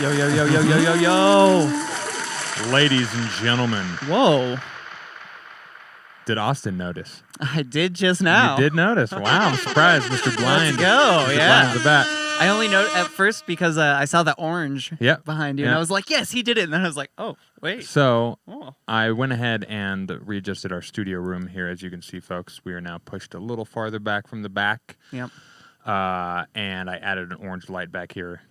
Yo, yo, yo, yo, yo, yo, yo. Ladies and gentlemen, Whoa. did Austin notice? I did just now. You did notice. Wow, I'm surprised, Mr. Blind. Let's go. Mr. Yeah. Blind is the bat. I only know at first because I saw that orange behind you, and I was like, yes, he did it. And then I was like, oh, wait. So Oh. I went ahead and readjusted our studio room here. As you can see, folks, we are now pushed a little farther back from the back. Yep. And I added an orange light back here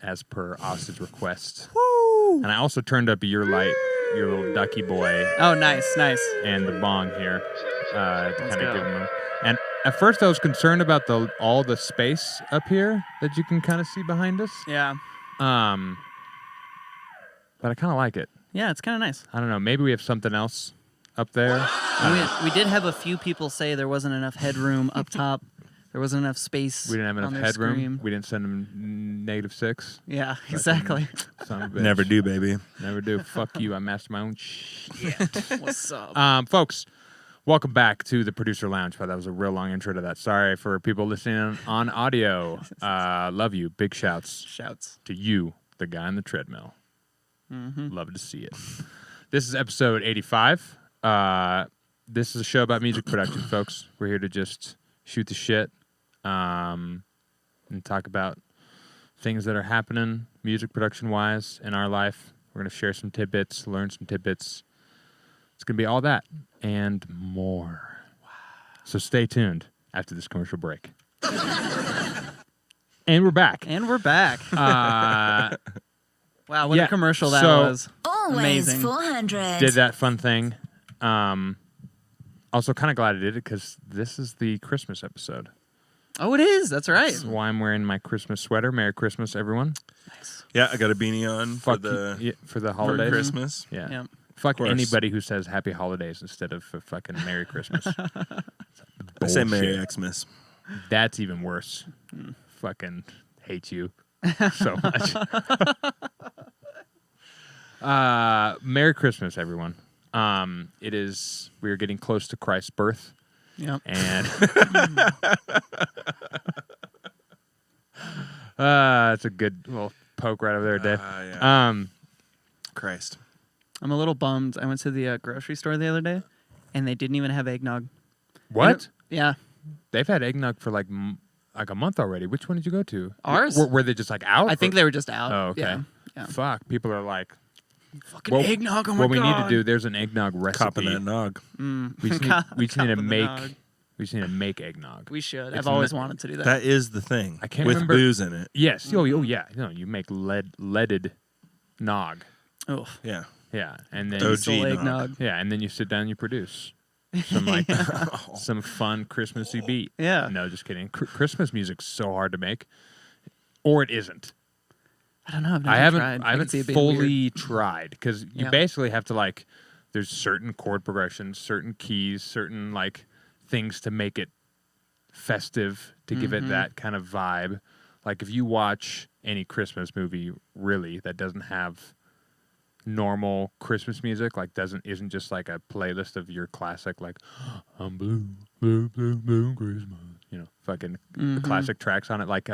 as per Austin's request. Woo. And I also turned up your light, your little ducky boy. Oh, nice, nice. And the bong here to kind of go. give him a... And at first I was concerned about all the space up here that you can kind of see behind us. Yeah. But I kind of like it. Yeah, it's kind of nice. I don't know. Maybe we have something else up there. We did have a few people say there wasn't enough headroom up top. There wasn't enough space. We didn't have enough on their headroom. screen. We didn't send them -6. Yeah, exactly. Son of a bitch. Never do, baby. Never do. Fuck you. I master my own shit. What's up? Folks, welcome back to the Producer Lounge. Wow, that was a real long intro to that. Sorry for people listening on audio. Love you. Big shouts Shouts. to you, the guy on the treadmill. Love to see it. This is episode 85. This is a show about music production, folks. We're here to just shoot the shit and talk about things that are happening music production-wise in our life. We're going to share some tidbits, learn some tidbits. It's going to be all that and more. Wow. So stay tuned after this commercial break. And we're back. And we're back. Wow, what a commercial that was. Always Amazing. 400. Did that fun thing. Also kind of glad I did it because this is the Christmas episode. Oh, it is. That's right. That's why I'm wearing my Christmas sweater. Merry Christmas, everyone. Nice. Yeah, I got a beanie on for Fuck the for the for holidays. Christmas. Yeah. Yeah. Fuck course. anybody who says Happy Holidays instead of fucking Merry Christmas. I say Merry Bullshit. Xmas. That's even worse. Fucking hate you so much. Merry Christmas, everyone. It is, we are getting close to Christ's birth. Yep. And it's a good little poke right over there, Dave. Yeah. Christ. I'm a little bummed. I went to the grocery store the other day, and they didn't even have eggnog. What? Yeah. They've had eggnog for like a month already. Which one did you go to? Ours? Were they just like out? I think they were just out. Oh, okay. Yeah. Yeah. Fuck. People are like, Fucking eggnog. Oh my what we need God. to do, there's an eggnog recipe. Copping that nog. We just need, we just need to Copping the make nog. we just need to make eggnog. We should. It's I've always n- wanted to do that. That is the thing. I can't with remember- booze in it. Yes. Oh yeah. No, you make leaded nog. Oh, Yeah. Yeah. And then OG diesel nog. eggnog. yeah, and then you sit down and you produce some like some fun Christmassy beat. Yeah. No, just kidding. Christmas music's so hard to make. Or it isn't. I don't know. I've never I haven't tried. I haven't can see it being weird. fully tried because you Yeah. basically have to like there's certain chord progressions, certain keys, certain like things to make it festive to give it that kind of vibe. Like if you watch any Christmas movie really that doesn't have normal Christmas music, like isn't just like a playlist of your classic like I'm blue, blue, blue, blue Christmas. You know, fucking the classic tracks on it like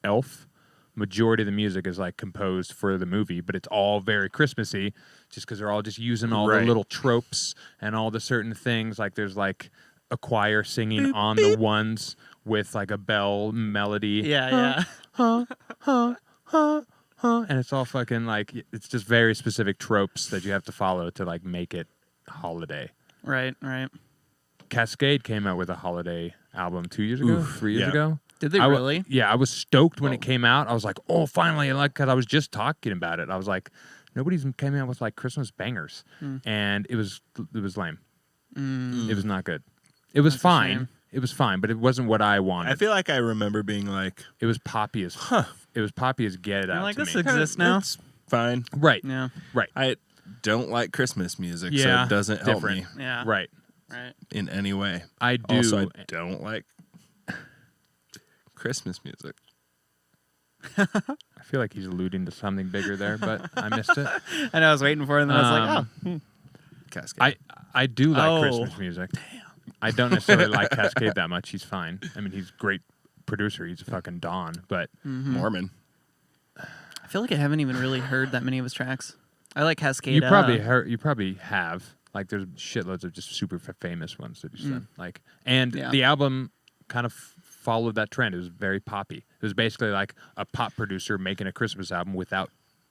Elf. Majority of the music is like composed for the movie, but it's all very Christmassy just because they're all just using all the Right. little tropes and all the certain things. Like there's like a choir singing on the ones with like a bell melody. Yeah, And it's all fucking like, it's just very specific tropes that you have to follow to like make it holiday. Right, right. Cascade came out with a holiday album 2 years ago, 3 years yeah. ago. Did they I really? Yeah, I was stoked when Whoa. it came out. I was like, oh, finally. And like, because I was just talking about it. I was like, nobody's came out with like Christmas bangers. And it was lame. It was not good. It was That's a fine. shame. It was fine, but it wasn't what I wanted. I feel like I remember being like, It was poppy as It was poppy as get it You're out like, to this me. exists now. it's fine. Right. Yeah, Right. I don't like Christmas music, so Yeah, it doesn't help different. me yeah. Right. Right. in any way. I do. Also, I don't like Christmas music. I feel like he's alluding to something bigger there, but I missed it. And I was waiting for it, and then I was like, Cascade. I do like Oh. Christmas music. I don't necessarily like Cascade that much. He's fine. I mean, he's a great producer. He's a fucking Don, but Mormon. I I feel like I haven't even really heard that many of his tracks. I like Cascade. You probably have. Like, there's shitloads of just super famous ones that he's done. Like, and the album kind of followed that trend. It was very poppy. It was basically like a pop producer making a Christmas album without.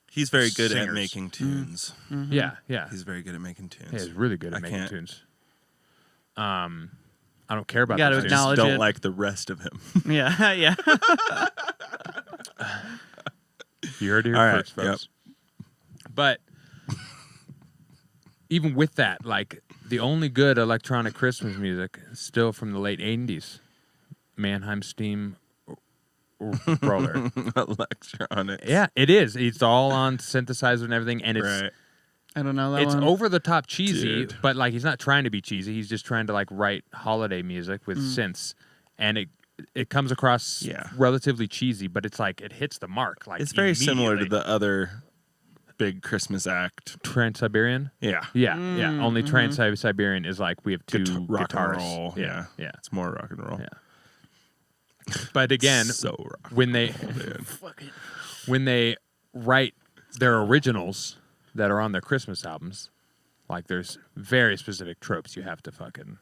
He's very good singers. at making tunes. Mm-hmm. Yeah. He's very good at making tunes. Yeah, he's really good at making tunes. I don't care about gotta those tunes. I just acknowledge don't it. like the rest of him. Yeah, yeah. You heard it here All right, first, folks. But even with that, like, the only good electronic Christmas music is still from the late 80s. Mannheim Steam Roller. Electronics. Yeah, it is. It's all on synthesizer and everything, and it's Right. I don't know that it's one. over the top cheesy, Dude. but like he's not trying to be cheesy. He's just trying to like write holiday music with synths, and it comes across relatively cheesy, but it's like it hits the mark. Like, It's very similar to immediately. the other big Christmas act. Trans-Siberian. Yeah. Yeah. Only Trans-Siberian is like we have two Rock guitars. and roll. Yeah. It's more rock and roll. Yeah. But again, So rock when they when they write their originals that are on their Christmas albums, like, there's very specific tropes you have to fucking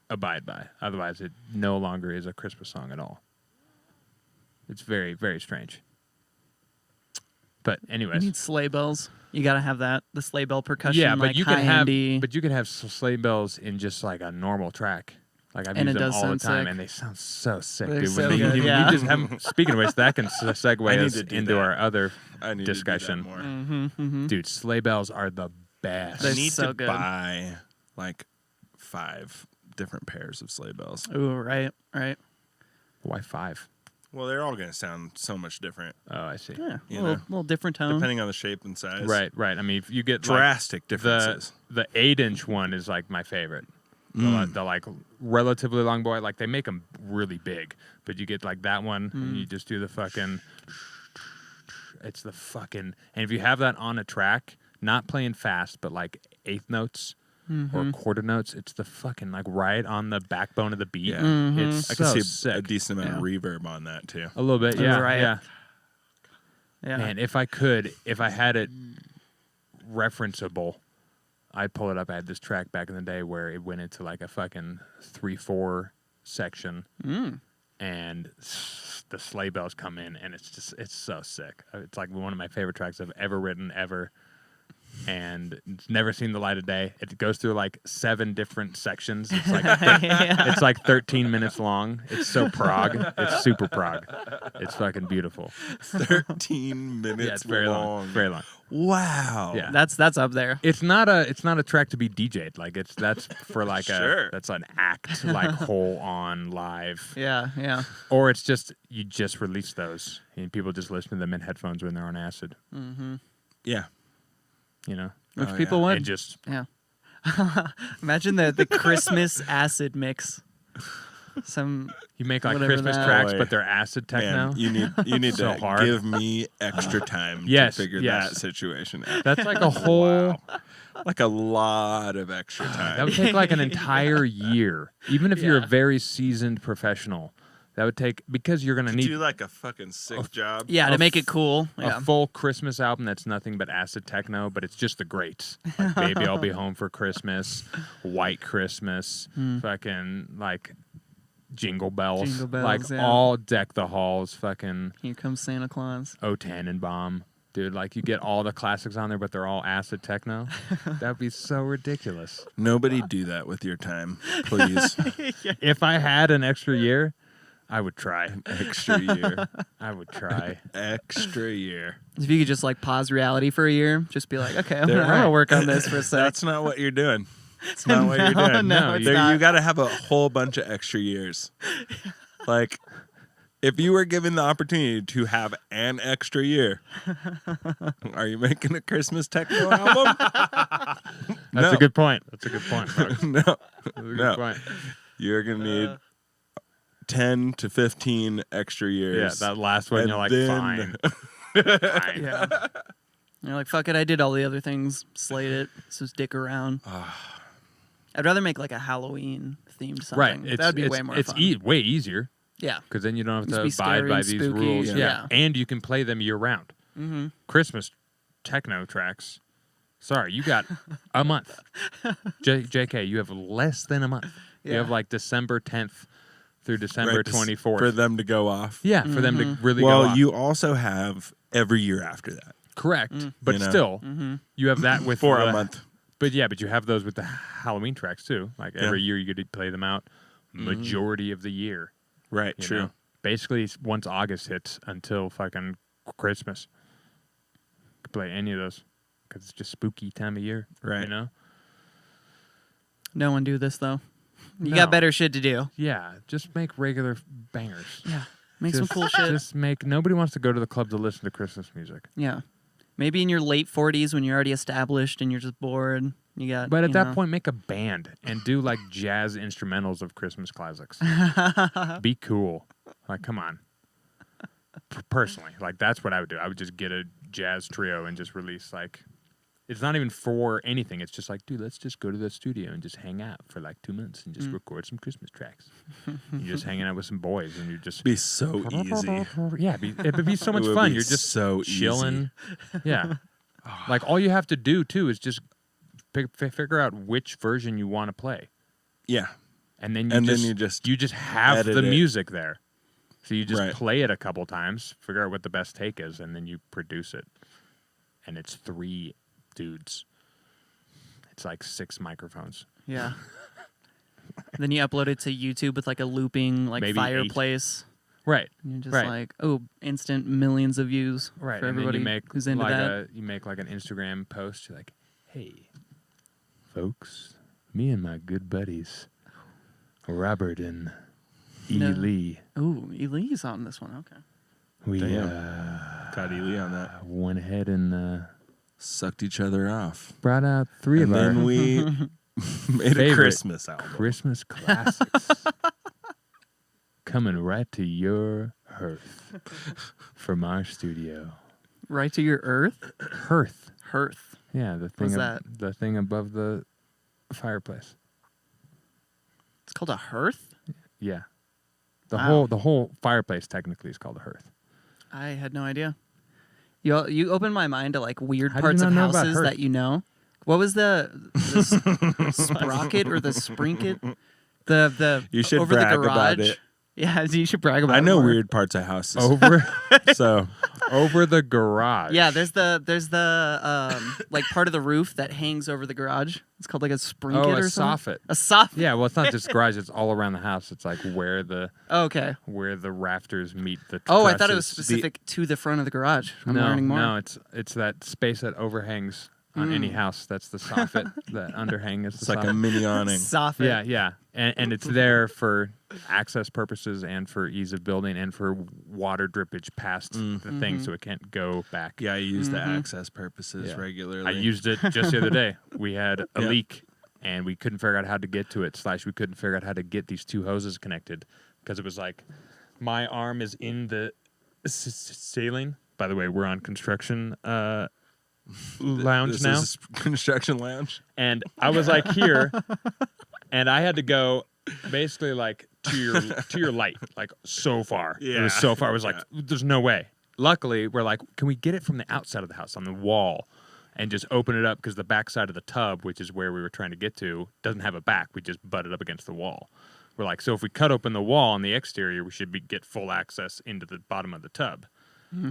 abide by. Otherwise, it no longer is a Christmas song at all. It's very, very strange. But You anyways, need sleigh bells. You gotta have that. The sleigh bell percussion. yeah, but like you can have high-endy. but you can have sleigh bells in just like a normal track. Like, I've And used it them does all the sound time, sick. and they sound so sick, They're dude. so When good, you yeah. just have, speaking of which, that can segue I need us to do into that. our other I need discussion. to do that more. Dude, sleigh bells are the best. They're I need so to good. buy like 5 different pairs of sleigh bells. Ooh, right. Why 5? Well, they're all going to sound so much different, Oh, I see. Yeah, You a know. little different tone. depending on the shape and size. Right. I mean, if you get Drastic like, differences. the 8-inch one is like my favorite. The like relatively long boy, like they make them really big, but you get like that one, and you just do the fucking. It's the fucking, and if you have that on a track, not playing fast, but like eighth notes or quarter notes, it's the fucking like right on the backbone of the beat. Yeah. It's I can so see sick. a decent amount of reverb on that too. A little bit, yeah, Right. yeah. Yeah. Man, if I had it referenceable, I'd pull it up. I had this track back in the day where it went into like a fucking 3/4 section, and the sleigh bells come in, and it's so sick. It's like one of my favorite tracks I've ever written ever. And it's never seen the light of day. It goes through like 7 different sections. It's like it's like 13 minutes long. It's so prog. It's super prog. It's fucking beautiful. 13 minutes Yeah, it's very long. Very long. Wow. Yeah. That's up there. It's not a track to be DJ'd. Like that's for like Sure. that's an act, like whole on live. Yeah. Or it's just you just release those and people just listen to them in headphones when they're on acid. Yeah. You know? Which Oh, people yeah. would. And just Yeah. Imagine the Christmas acid mix. you make like Whatever Christmas that- tracks, Boy. but they're acid techno. Man, you need So to hard. give me extra time Yes, to figure yes. that situation out. That's like a whole Like a lot of extra that time. would take like an entire year. Even if you're a very seasoned professional. That would take because you're gonna Could need do like a fucking sick job. Yeah, to make it cool. a Yeah. full Christmas album that's nothing but acid techno, but it's just the greats. Like Baby I'll Be Home for Christmas, White Christmas, fucking like Jingle Bells. Jingle Bells, like yeah. all Deck the Halls, fucking Here comes Santa Claus. O Tannenbaum. Dude, like you get all the classics on there, but they're all acid techno. That'd be so ridiculous. Nobody do that with your time, please. If I had an extra year, I would try. Extra year. I would try. Extra year. If you could just like pause reality for a year, just be like, okay, I'm They're gonna right. work on this for a sec. That's not what you're doing. It's not what you're doing. No, it's There, not. you got to have a whole bunch of extra years. Like, if you were given the opportunity to have an extra year, are you making a Christmas techno album? That's a good point. That's a good point, folks. No. That's a good No. point. You're going to need 10 to 15 extra Yeah, years. that last one, And you're like, then- fine. Yeah. You're like, fuck it, I did all the other things. Slayed it. So just dick around. I'd rather make like a Halloween themed something. Right. That'd be way more it's fun. way easier. Yeah. Because then you don't have Just to be abide scary by and these spooky. rules. Yeah. And you can play them year round. Mm-hmm. Christmas techno tracks. Sorry, you got a month. JK, you have less than a month. You have like December 10th through December 24th. For them to go off. Yeah, for them to really go Well, off. you also have every year after that. Correct. But still, you have that with For a month. But you have those with the Halloween tracks too. Like every year you get to play them out majority of the year. Right, you true. know? Basically, once August hits until fucking Christmas. You can play any of those because it's just spooky time of year. Right. You know? No one do this, though. You No. got better shit to do. Yeah, just make regular bangers. Yeah. Make some cool shit. Just make. Nobody wants to go to the club to listen to Christmas music. Yeah. Maybe in your late 40s when you're already established and you're just bored. You got. But at you that know. point, make a band and do like jazz instrumentals of Christmas classics. Be cool. Like, come on. Personally, like that's what I would do. I would just get a jazz trio and just release like. It's not even for anything. It's just like, dude, let's just go to the studio and just hang out for like 2 months and just record some Christmas tracks. You're just hanging out with some boys and you just Be so easy. Yeah, it would be so much It would fun. be You're just so chilling. Yeah, like all you have to do too is just figure out which version you want to play. Yeah. And then you just have edit the it. music there. So you just Right. play it a couple times, figure out what the best take is, and then you produce it. And it's 3 dudes. It's like 6 microphones. Yeah. Then you upload it to YouTube with like a looping like Maybe 8. fireplace. Right. And you're just Right. like, oh, instant millions of views Right. for And everybody then you make who's into like that. you make like an Instagram post. You're like, hey, folks, me and my good buddies, Robert and E. No. Lee, Ooh, Elise on this one. Okay. we Got Ely on that. went ahead and Sucked each other off. brought out 3 And of our then we made a favorite Christmas album. Christmas classics coming right to your hearth from our studio. Right to your earth? Hearth. Hearth. Yeah, the What's thing that? the thing above the fireplace. It's called a hearth? Yeah. Wow. The whole fireplace technically is called a hearth. I had no idea. You opened my mind to like weird How did parts you of not know about houses hearth? that you know. What was the sprocket or the sprinket? The You should over brag the garage. about it. Yeah, you should brag about it. I know more. weird parts of houses. Over So over the garage. Yeah, there's the like part of the roof that hangs over the garage. It's called like a sprinket Oh, a or something. soffit. A soffit. Yeah, well, it's not just garage; it's all around the house. It's like where the Okay. rafters meet the. Oh, I thought it was trusses. specific to the front of the garage. I'm no, learning more. no, it's that space that overhangs on any house. That's the soffit. That underhang is the it's like soffit. a mini awning. Soffit. Yeah, yeah, and it's there for access purposes and for ease of building and for water drippage past the thing, so it can't go back. Yeah, I use the access purposes Yeah. regularly. I used it just the other day. We had a Yeah. leak, and we couldn't figure out how to get to it. / we couldn't figure out how to get these 2 hoses connected because it was like my arm is in the ceiling. By the way, we're on construction lounge This now, is construction lounge. and I was like here, and I had to go basically like to your light, like so far. It was Yeah. so far. I was like, there's no way. Luckily, we're like, can we get it from the outside of the house on the wall and just open it up because the back side of the tub, which is where we were trying to get to, doesn't have a back. We just butt it up against the wall. We're like, so if we cut open the wall on the exterior, we should get full access into the bottom of the tub.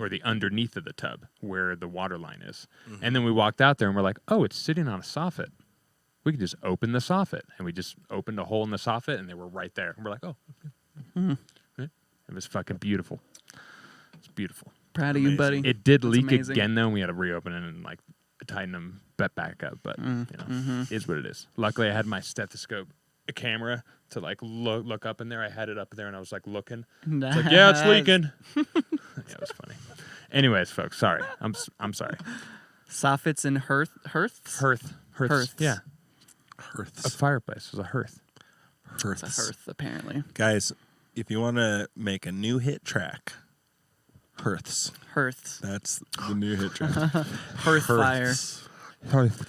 Or the underneath of the tub where the water line is. And then we walked out there and we're like, oh, it's sitting on a soffit. We could just open the soffit. And we just opened a hole in the soffit and they were right there. And we're like, oh. It was fucking beautiful. It's beautiful. Proud of you, buddy. It did That's leak amazing. again though, and we had to reopen it and like tighten them back up. But you know, is what it is. Luckily I had my stethoscope camera to like look up in there. I had it up there and I was like looking. It's like, yeah, it's leaking. Yeah, it was funny. Anyways, folks, sorry. I'm sorry. Soffits and hearths? Hearth. Yeah. A Hearths. fireplace is a hearth. It's a hearth, apparently. Guys, if you want to make a new hit track, Hearths. Hearths. That's the new hit track. Hearth fire. Hearths.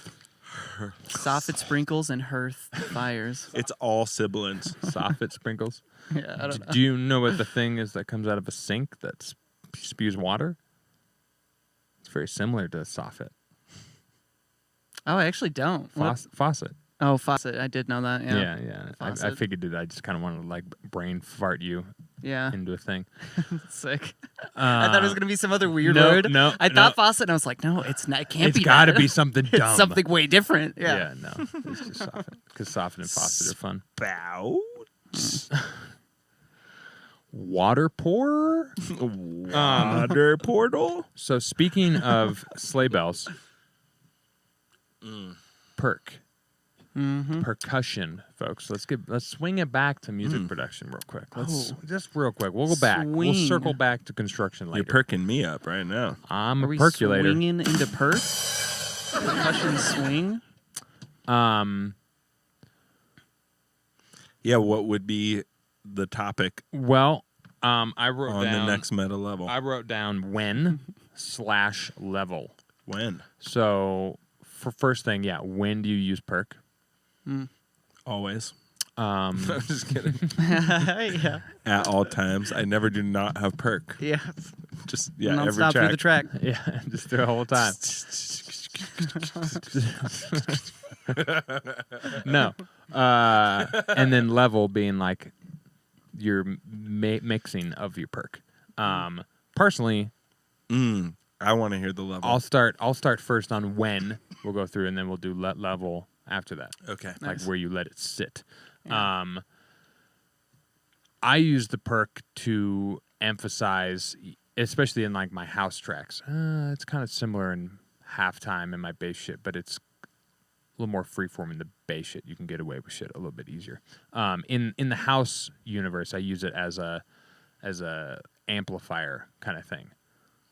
Soffit sprinkles and hearth fires. It's all sibilants. Soffit sprinkles. Yeah, I don't know. Do you know what the thing is that comes out of a sink that spews water? It's very similar to a soffit. Oh, I actually don't. Faucet. Oh, faucet. I did know that. Yeah. Yeah. I Faucet. figured it. I just kind of wanted to like brain fart you Yeah. into a thing. Sick. I thought it was gonna be some other weird no, word. no, I no. thought faucet, and I was like, no, it's not. It can't It's be. got to that. be something dumb. It's something way different. Yeah. Yeah, no. It's just soffit. Because soffit and faucet are fun. Bow. Water pour? Water portal. So speaking of sleigh bells, Perc. Percussion, folks. Let's swing it back to music production real quick. Just real quick. We'll go back. We'll Swing. circle back to construction later. You're perking me up right now. I'm Are a we percolator. swinging into perc? Percussion swing. Yeah, what would be the topic Well, I wrote on down the next meta level? I wrote down when/level. When? So for first thing, when do you use Perc? Always. I'm just kidding. Yeah. At all times. I never do not have perk. Yeah. Just every Non-stop through track. the track. Yeah, just the whole time. No. And then level being like your mixing of your Perc. Personally, I want to hear the level. I'll start first on when. We'll go through and then we'll do level after that. Okay. Like Nice. where you let it sit. Yeah. I use the Perc to emphasize, especially in like my house tracks. It's kind of similar in halftime in my bass shit, but it's a little more freeform in the bass shit. You can get away with shit a little bit easier. In the house universe, I use it as a amplifier kind of thing.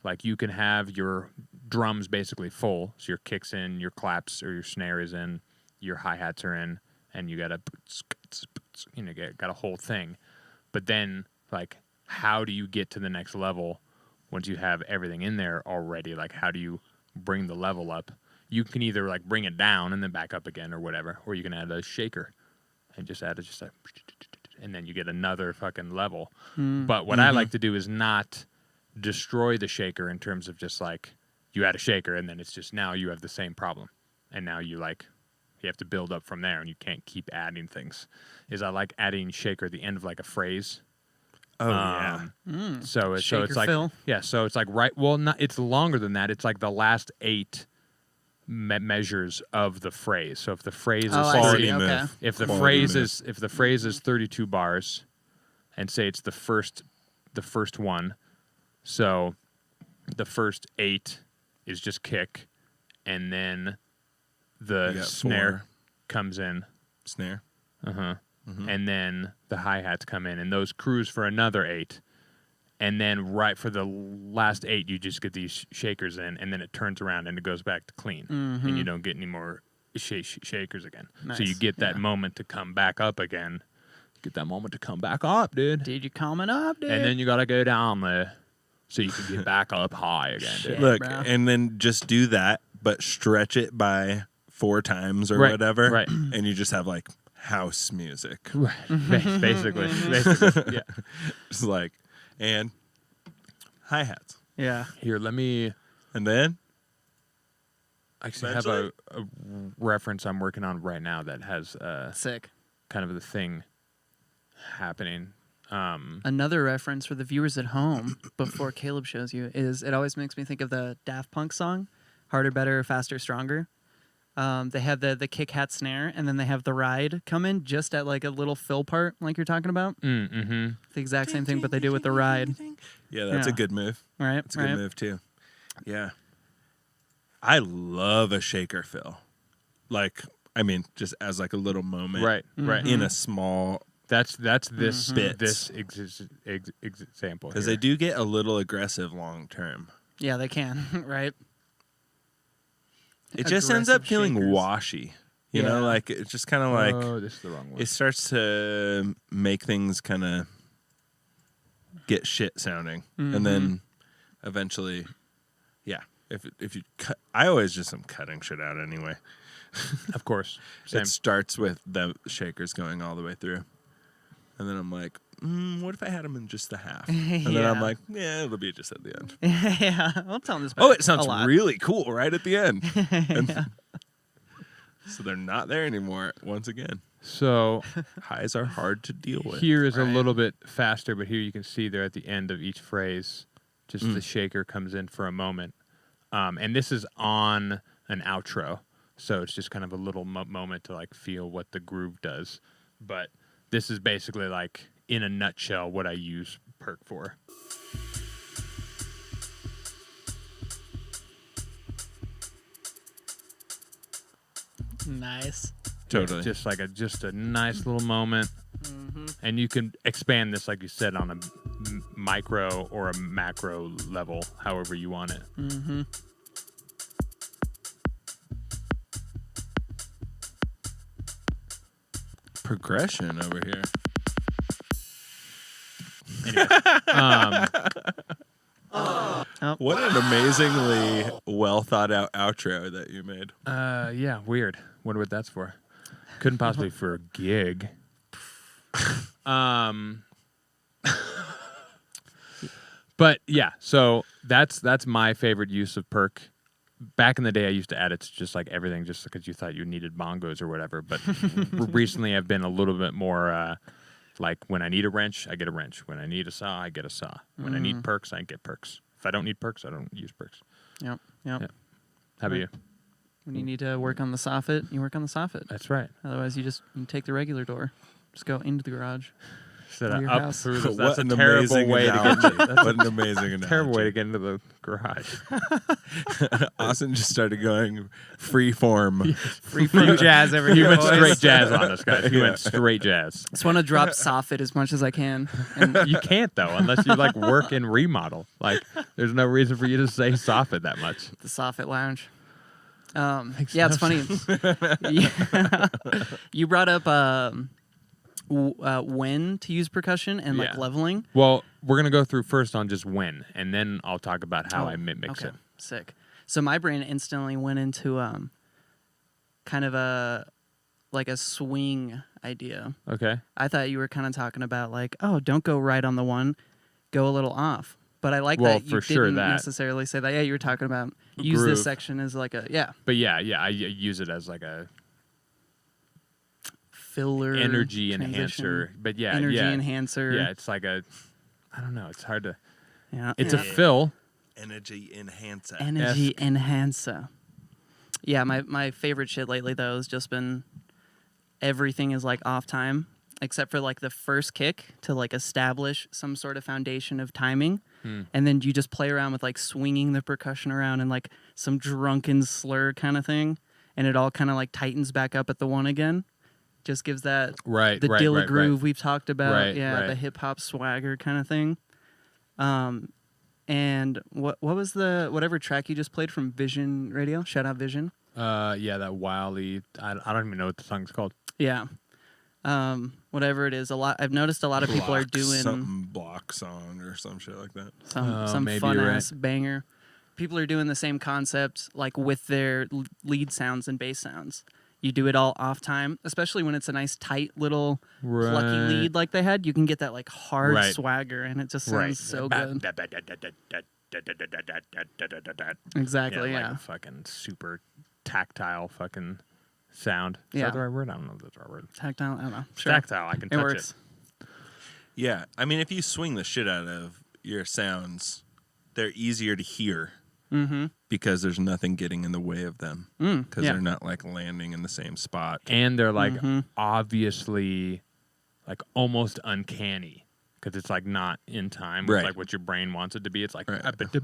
Like you can have your drums basically full, so your kicks in, your claps or your snare is in, your hi-hats are in, and you got a whole thing. But then, like, how do you get to the next level once you have everything in there already? Like, how do you bring the level up? You can either like bring it down and then back up again or whatever, or you can add a shaker and just add and then you get another fucking level. But what I like to do is not destroy the shaker in terms of just like you add a shaker and then it's just now you have the same problem, and now you have to build up from there and you can't keep adding things. I like adding shaker at the end of like a phrase. Oh yeah. So it's Shaker like fill. so it's like it's longer than that. It's like the last 8 measures of the phrase. So if the phrase is Quality Okay. move. if the Quality phrase is 32 bars, and say it's the first one, so the first 8 is just kick, and then You the got snare 4. comes in, Snare. and then the hi-hats come in, and those cruise for another 8. And then right for the last 8, you just get these shakers in, and then it turns around and it goes back to clean, and you don't get any more shakers again. Nice. So you get that moment to come back up again. Get that moment to come back up, dude. Dude, you coming up, dude? And then you gotta go down there so you can get back up high again, dude. Shit. Look, bro. and then just do that, but stretch it by 4 times or Right, whatever. right. And you just have like house music. Basically, yeah. It's like, and hi-hats. Yeah. Here, let me And then actually have a reference I'm working on right now that has Sick. kind of the thing happening. Another reference for the viewers at home before Caleb shows you is it always makes me think of the Daft Punk song, Harder, Better, Faster, Stronger. They have the kick hat snare, and then they have the ride come in just at like a little fill part like you're talking about. Mm-hmm. The exact same thing, but they do it with the ride. yeah, that's a Yeah. good move. Right? It's a good move too. Yeah. I love a shaker fill. Like, I mean, just as like a little moment. Right, right. In a small, That's this Bits. this example because here. they do get a little aggressive long term. Yeah, they can, right? It just ends up Aggressive feeling shakers. washy. You know, Yeah. like it's just kind of like oh, this is the wrong one. it starts to make things kind of get shit sounding, and then eventually, yeah. If you cut, I always just am cutting shit out anyway. Of course. Same. It starts with the shakers going all the way through. And then I'm like, what if I had them in just the half? And then I'm Yeah. like, yeah, it'll be just at the end. Yeah, I'll tell them this back Oh, it sounds a lot. really cool right at the end. And Yeah. so they're not there anymore once again. So Highs are hard to deal with. here is a Right. little bit faster, but here you can see there at the end of each phrase, just Mm. the shaker comes in for a moment. And this is on an outro. So it's just kind of a little moment to like feel what the groove does. But this is basically like, in a nutshell, what I use Perc for. Nice. Totally. Just like just a nice little moment. And you can expand this, like you said, on a micro or a macro level, however you want it. Mm-hmm. Progression over here. Anyway, What an amazingly well thought out outro that you made. yeah, weird. Wonder what that's for. Couldn't possibly for a gig. But yeah, so that's my favorite use of Perc. Back in the day, I used to add it to just like everything, just because you thought you needed bongos or whatever. But recently, I've been a little bit more like, when I need a wrench, I get a wrench. When I need a saw, I get a saw. When I need percs, I get percs. If I don't need percs, I don't use percs. Yep. Yeah. How about you? When you need to work on the soffit, you work on the soffit. That's right. Otherwise, you take the regular door. Just go into the garage. Instead Your of up house. through the, What that's a an terrible amazing way to analogy. get. That's What an amazing analogy. a terrible way to get into the garage. Austin just started going free form. Free from jazz over He here. went boys. straight jazz on us, guys. He Yeah. went straight jazz. Just want to drop soffit as much as I can. And You can't though, unless you like work and remodel. Like, there's no reason for you to say soffit that much. the soffit lounge. Makes Yeah, no it's funny. Yeah. You brought up when to use percussion and like Yeah. leveling. Well, we're gonna go through first on just when, and then I'll talk about how I mix okay. it. Sick. So my brain instantly went into kind of a swing idea. Okay. I thought you were kind of talking about like, oh, don't go right on the one, go a little off. But I like Well, that you for sure didn't that. necessarily say that. Yeah, you were talking about use Groove. this section as like a But yeah, I use it as like a filler energy transition, enhancer. But yeah, energy yeah, enhancer. yeah. It's like a, I don't know. It's hard to. Yeah. It's a Yeah. fill. Energy enhancer. Energy enhancer. Yeah, my favorite shit lately though has just been everything is like off time except for like the first kick to like establish some sort of foundation of timing. And then you just play around with like swinging the percussion around and like some drunken slur kind of thing, and it all kind of like tightens back up at the one again. Just gives that Right. the right. Dilla right, groove Right. we've talked about. Right, Yeah, right. the hip hop swagger kind of thing. And what was the whatever track you just played from Vision Radio? Shout out Vision. Yeah, that wildly. I don't even know what the song's called. Yeah. Whatever it is, I've noticed a lot of people are doing something block song or some shit like that. some maybe fun you're ass banger. People are doing the same concept like with their lead sounds and bass sounds. You do it all off time, especially when it's a nice tight little plucky Right. lead like they had. You can get that like hard Right. swagger, and it just sounds Right. so good. Exactly. Yeah, Yeah. like a fucking super tactile fucking sound. Is Yeah. that the right word? I don't know if that's the right word. Tactile. I don't know. Sure. Tactile. I can It touch works. Yeah, I mean, if you swing the shit out of your sounds, they're easier to hear Mm-hmm. because there's nothing getting in the way of them because Yeah. they're not like landing in the same spot. And they're like Mhm. obviously like almost uncanny because it's like not in time with Right. like what your brain wants it to be. It's like Right. your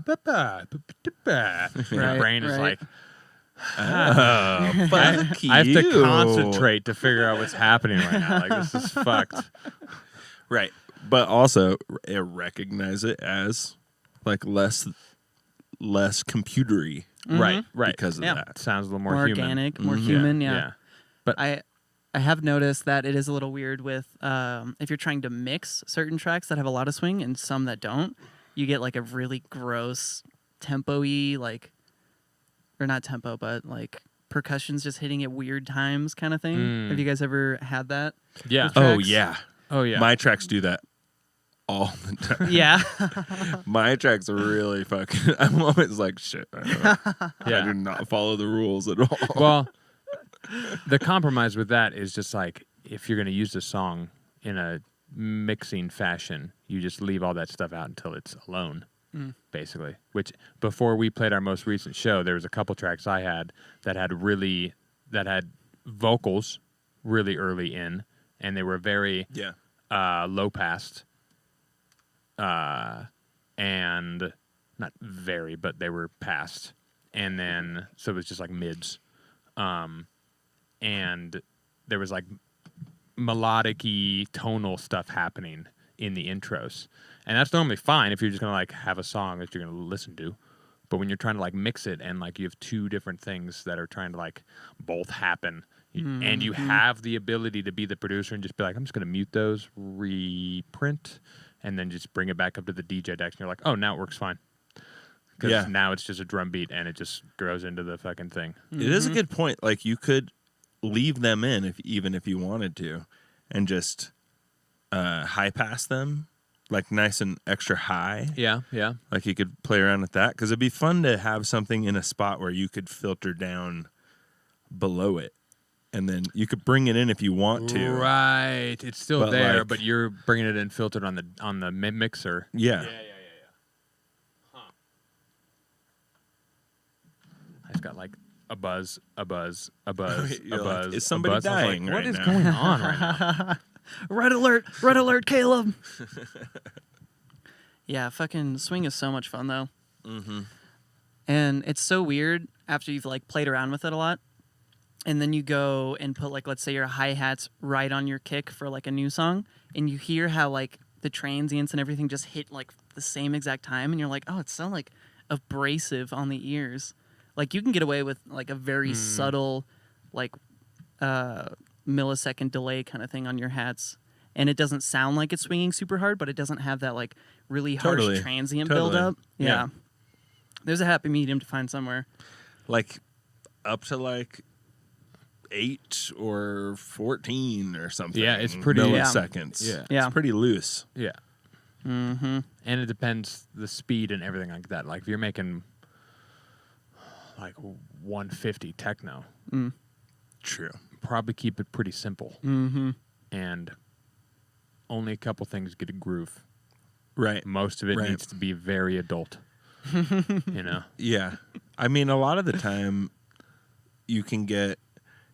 Right, brain is right. like Oh, fuck I have to you. concentrate to figure out what's happening right now. Like this is fucked. Right, but also recognize it as like less computery Right, right. because of Yeah. that. Sounds a little more More human. organic, more Mhm. human. Yeah. But I have noticed that it is a little weird with if you're trying to mix certain tracks that have a lot of swing and some that don't, you get like a really gross tempo-y, like, or not tempo, but like percussion's just hitting at weird times kind of thing. Have you guys ever had that? Yeah. with Oh tracks? yeah. Oh yeah. My tracks do that all the time. Yeah. My tracks are really fucking. I'm always like, shit. I yeah. do not follow the rules at all. Well, the compromise with that is just like if you're going to use the song in a mixing fashion, you just leave all that stuff out until it's alone, basically. Which before we played our most recent show, there was a couple tracks I had that had vocals really early in, and they were very low passed, and not very, but they were passed, and then so it was just like mids. And there was like melodic-y tonal stuff happening in the intros. And that's normally fine if you're just going to like have a song that you're going to listen to. But when you're trying to like mix it and like you have two different things that are trying to like both happen and you have the ability to be the producer and just be like, I'm just going to mute those, reprint, and then just bring it back up to the DJ decks and you're like, oh, now it works fine. Because now it's just a drum beat and it just grows into the fucking thing. It is a good point. Like you could leave them in even if you wanted to, and just high pass them, like nice and extra high. Yeah, yeah. Like you could play around with that because it'd be fun to have something in a spot where you could filter down below it, and then you could bring it in if you want to. Right, it's still But, there, like- but you're bringing it in filtered on the mixer. Yeah. Huh. I just got like a buzz, a buzz, a buzz, a You're like, buzz. is somebody a buzz. I was dying like, what right is now? going on right now? Red alert, Caleb. Yeah, fucking swing is so much fun though. And it's so weird after you've like played around with it a lot. And then you go and put like, let's say your hi-hats right on your kick for like a new song. And you hear how like the transients and everything just hit like the same exact time. And you're like, oh, it's so like abrasive on the ears. Like you can get away with like a very subtle, like millisecond delay kind of thing on your hats, and it doesn't sound like it's swinging super hard, but it doesn't have that like really harsh Totally. transient Totally. buildup. Yeah. Yeah, there's a happy medium to find somewhere. Like up to like 8 or 14 or something. Yeah, it's pretty- milliseconds. Yeah. Yeah. It's pretty loose. Yeah. And it depends the speed and everything like that. Like if you're making like 150 techno, True. probably keep it pretty simple. And only a couple things get a groove. Right. Most of it Right. needs to be very adult. You know? Yeah. I mean, a lot of the time you can get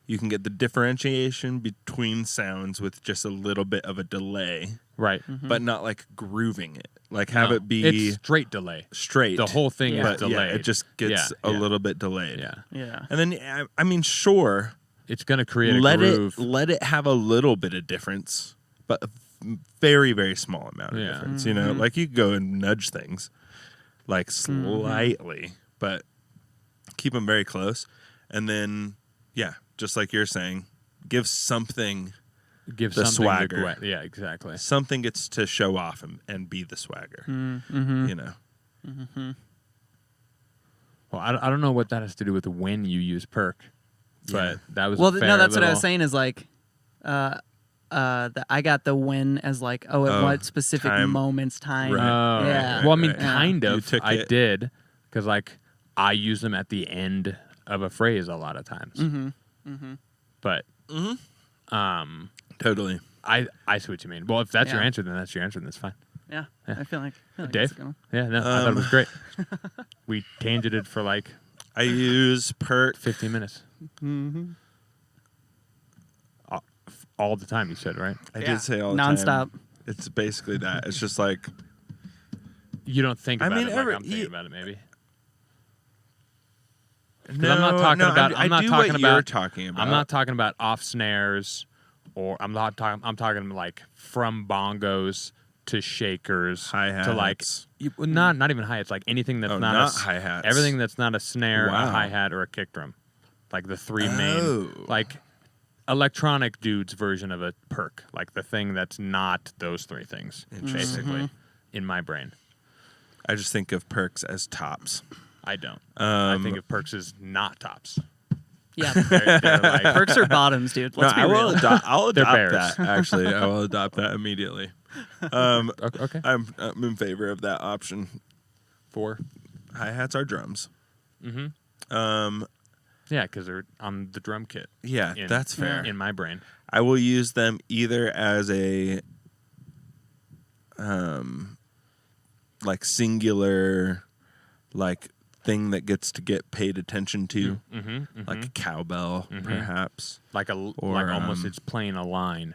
the differentiation between sounds with just a little bit of a delay, Right. but not like grooving it. Like have No, it be it's straight delay. straight. The whole thing Yeah. is but delayed. yeah, it just gets Yeah, a yeah. little bit delayed. Yeah. Yeah, And then I mean, sure, It's going to create a let groove. it have a little bit of difference, but a very very small amount of Yeah. difference. You know, like you could go and nudge things like slightly, but keep them very close. And then just like you're saying, give something. Give the something swagger. to go at. Yeah, exactly. Something gets to show off and be the swagger. You know, Well, I don't know what that has to do with when you use Perc, but that was well, a fair no, that's what I was little- saying. Is like, I got the when as like, oh, at what specific time. moment's time? Right. Oh, Yeah. well, I mean, right. kind You of. took I it- did because like I use them at the end of a phrase a lot of times. But totally. I see what you mean. Well, if that's your Yeah. answer, then that's your answer, and that's fine. Yeah, Yeah. I feel like Dave? that's a good one. Yeah, no, I thought it was great. We tangented for like I use Perc 15 minutes. All the time, you said, right? I Yeah. did say all the Nonstop. time. It's basically that. It's just like You don't think I about mean, it like I'm you- thinking about it, maybe. no, I'm not talking about- I I'm not do talking what you're about- talking about. I'm not talking about off snares, or I'm talking like from bongos to shakers Hi-hats. to like not even hi-hats, like anything that's Oh, not not a, hi-hats. everything that's not a snare, Wow. a hi-hat, or a kick drum, like the three Oh. main, like electronic dude's version of a Perc, like the thing that's not those three things, basically, in my brain. I just think of Percs as tops. I don't. I Um, think of Percs as not tops. Yeah. They're like, Perks are bottoms, dude. Let's be I real. will I'll They're adopt bears. that. Actually, I will adopt that immediately. okay. I'm in favor of that option. 4. Hi-hats are drums. Mm-hmm. Yeah, because they're on the drum kit. Yeah, that's fair. In my brain. I will use them either as a like singular like thing that gets to get paid attention to, like a cowbell, perhaps. Like like almost it's playing a line.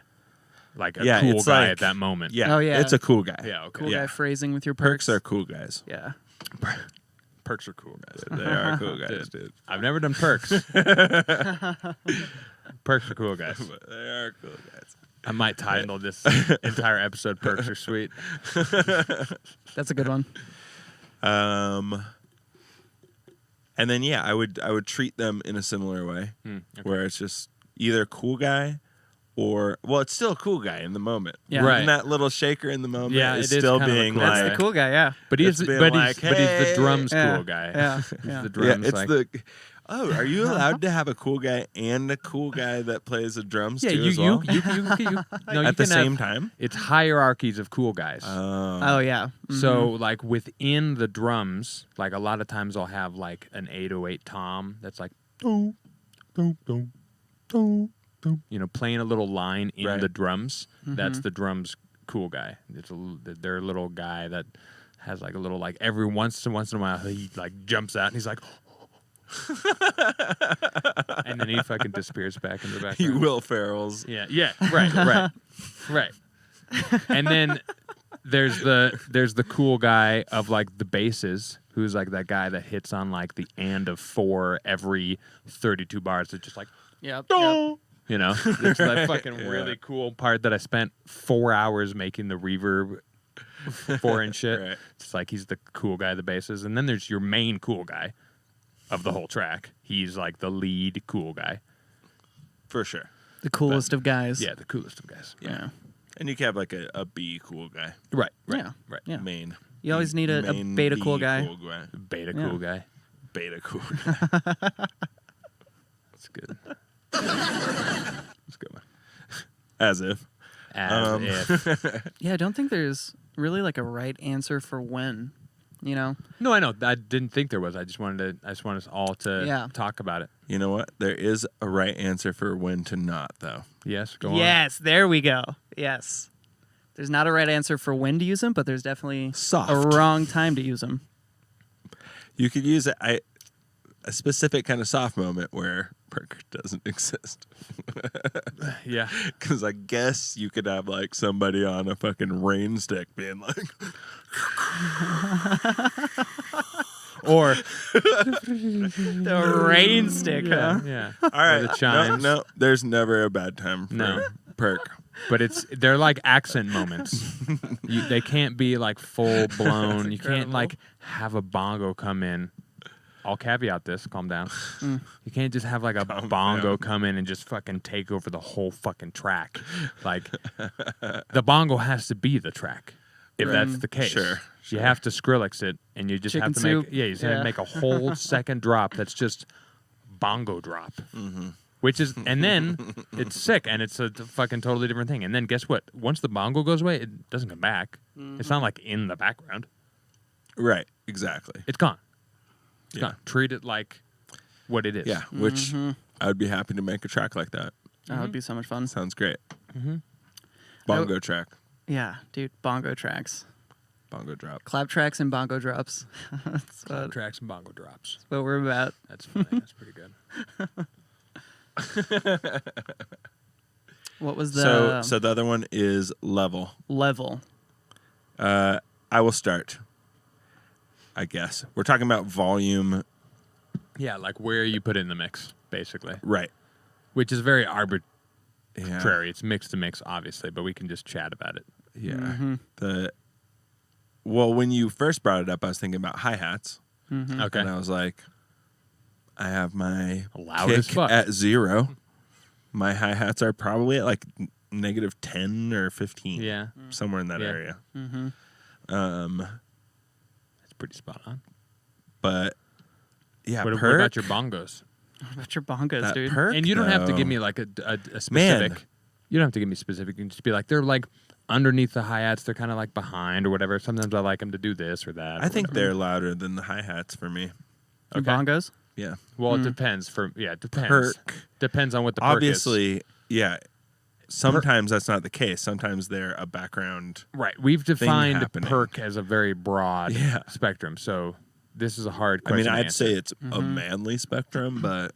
Like a Yeah, cool it's guy like- at that moment. Yeah, Oh, yeah. it's a cool guy. Yeah, okay. Cool Yeah. guy phrasing with your Perks perks. are cool guys. Yeah. Perks are cool guys. They are cool guys, dude. I've never done perks. Perks are cool guys. They are cool guys. I might title this entire episode "Perks Are Sweet." That's a good one. And then I would treat them in a similar way, Okay. where it's just either cool guy or it's still a cool guy in the moment. Yeah. Right. And that little shaker in the moment Yeah, is it is still kind of a being cool like That's the cool guy, yeah. But he's It's the, been but, like, he's the hey. drums Yeah. cool guy. Yeah. He's Yeah. the drums it's like are you allowed to have a cool guy and a cool guy that plays the drums yeah. too You as well? no, you At the can same have, time? It's hierarchies of cool guys. Oh, yeah. So like within the drums, like a lot of times I'll have like an 808 tom that's like dum, dum, dum, dum, dum, playing a little line in Right. the drums. That's the drums cool guy. They're a little guy that has like a little like every once in a while he like jumps out and he's like and then he fucking disappears back in the background. You Will Ferrell's. Yeah, right. And then there's the cool guy of like the basses, who's like that guy that hits on like the and of 4 every 32 bars. It's just like, Yep. it's that fucking really cool part that I spent 4 hours making the reverb for and shit. Right. It's like he's the cool guy of the basses, and then there's your main cool guy of the whole track. He's like the lead cool guy. For sure. The coolest of guys. Yeah, the coolest of guys. Yeah. And you can have like a B cool guy. Right. Yeah. Right. Yeah. Main. You always need a main beta B cool guy. Beta Yeah. cool guy. Beta cool guy. That's good. That's a good one. As if. As if. Yeah, I don't think there's really like a right answer for when, No, I know. I didn't think there was. I just wanted us all to Yeah. talk about it. You know what? There is a right answer for when to not, though. Yes, go on. Yes, there we go. Yes. There's not a right answer for when to use them, but there's definitely Soft. a wrong time to use them. You could use a specific kind of soft moment where Perc doesn't exist. Yeah. Because I guess you could have like somebody on a fucking rain stick being like, Or The rain stick, huh? yeah. all right, the chimes. no, there's never a bad time for No. Perc. But they're like accent moments. They can't be like full blown. You can't like have a bongo come in. I'll caveat this. Calm down. You can't just have like a bongo come in and just fucking take over the whole fucking track. Like the bongo has to be the track. If that's the case, Sure. You have to Skrillex it, and you just Chicken have to soup. make you just have to make a whole second drop that's just bongo drop. Which is, and then it's sick, and it's a fucking totally different thing. And then guess what? Once the bongo goes away, it doesn't come back. It's not like in the background. Right, exactly. It's gone. It's Yeah. gone. Treat it like what it is. Yeah, which I would be happy to make a track like that. That would be so much fun. Sounds great. Bongo track, Yeah, dude, bongo tracks. bongo drop. Clap tracks and bongo drops. That's what, Tracks and bongo drops. what we're about. That's funny. That's pretty good. What was the So the other one is level. level? I will start. I guess we're talking about volume, Yeah, like where you put it in the mix, basically, right? which is very arbitrary. Yeah, It's mix to mix, obviously, but we can just chat about it. yeah. Well, when you first brought it up, I was thinking about hi-hats, Okay. and I was like, I have my Loud kick as fuck. at 0. My hi-hats are probably at like negative 10 or 15. Yeah. Somewhere in that Yeah. area. It's pretty spot on. But yeah, What Perc, about your bongos? What about your bongos, That dude? Perc, And you don't have to though. give me like a specific. Man. You don't have to give me specific. You can just be like, they're like underneath the hi-hats. They're kind of like behind or whatever. Sometimes I like them to do this or that. I or think whatever. they're louder than the hi-hats for me. Your Okay. bongos? Yeah. Well, it depends. It depends. Perc. Depends on what the perk is. Obviously, yeah. Sometimes that's not the case. Sometimes they're a background. Right. We've defined happening. perk as a very broad Yeah. spectrum. So this is a hard I question. mean, to I'd answer. say it's a manly spectrum, but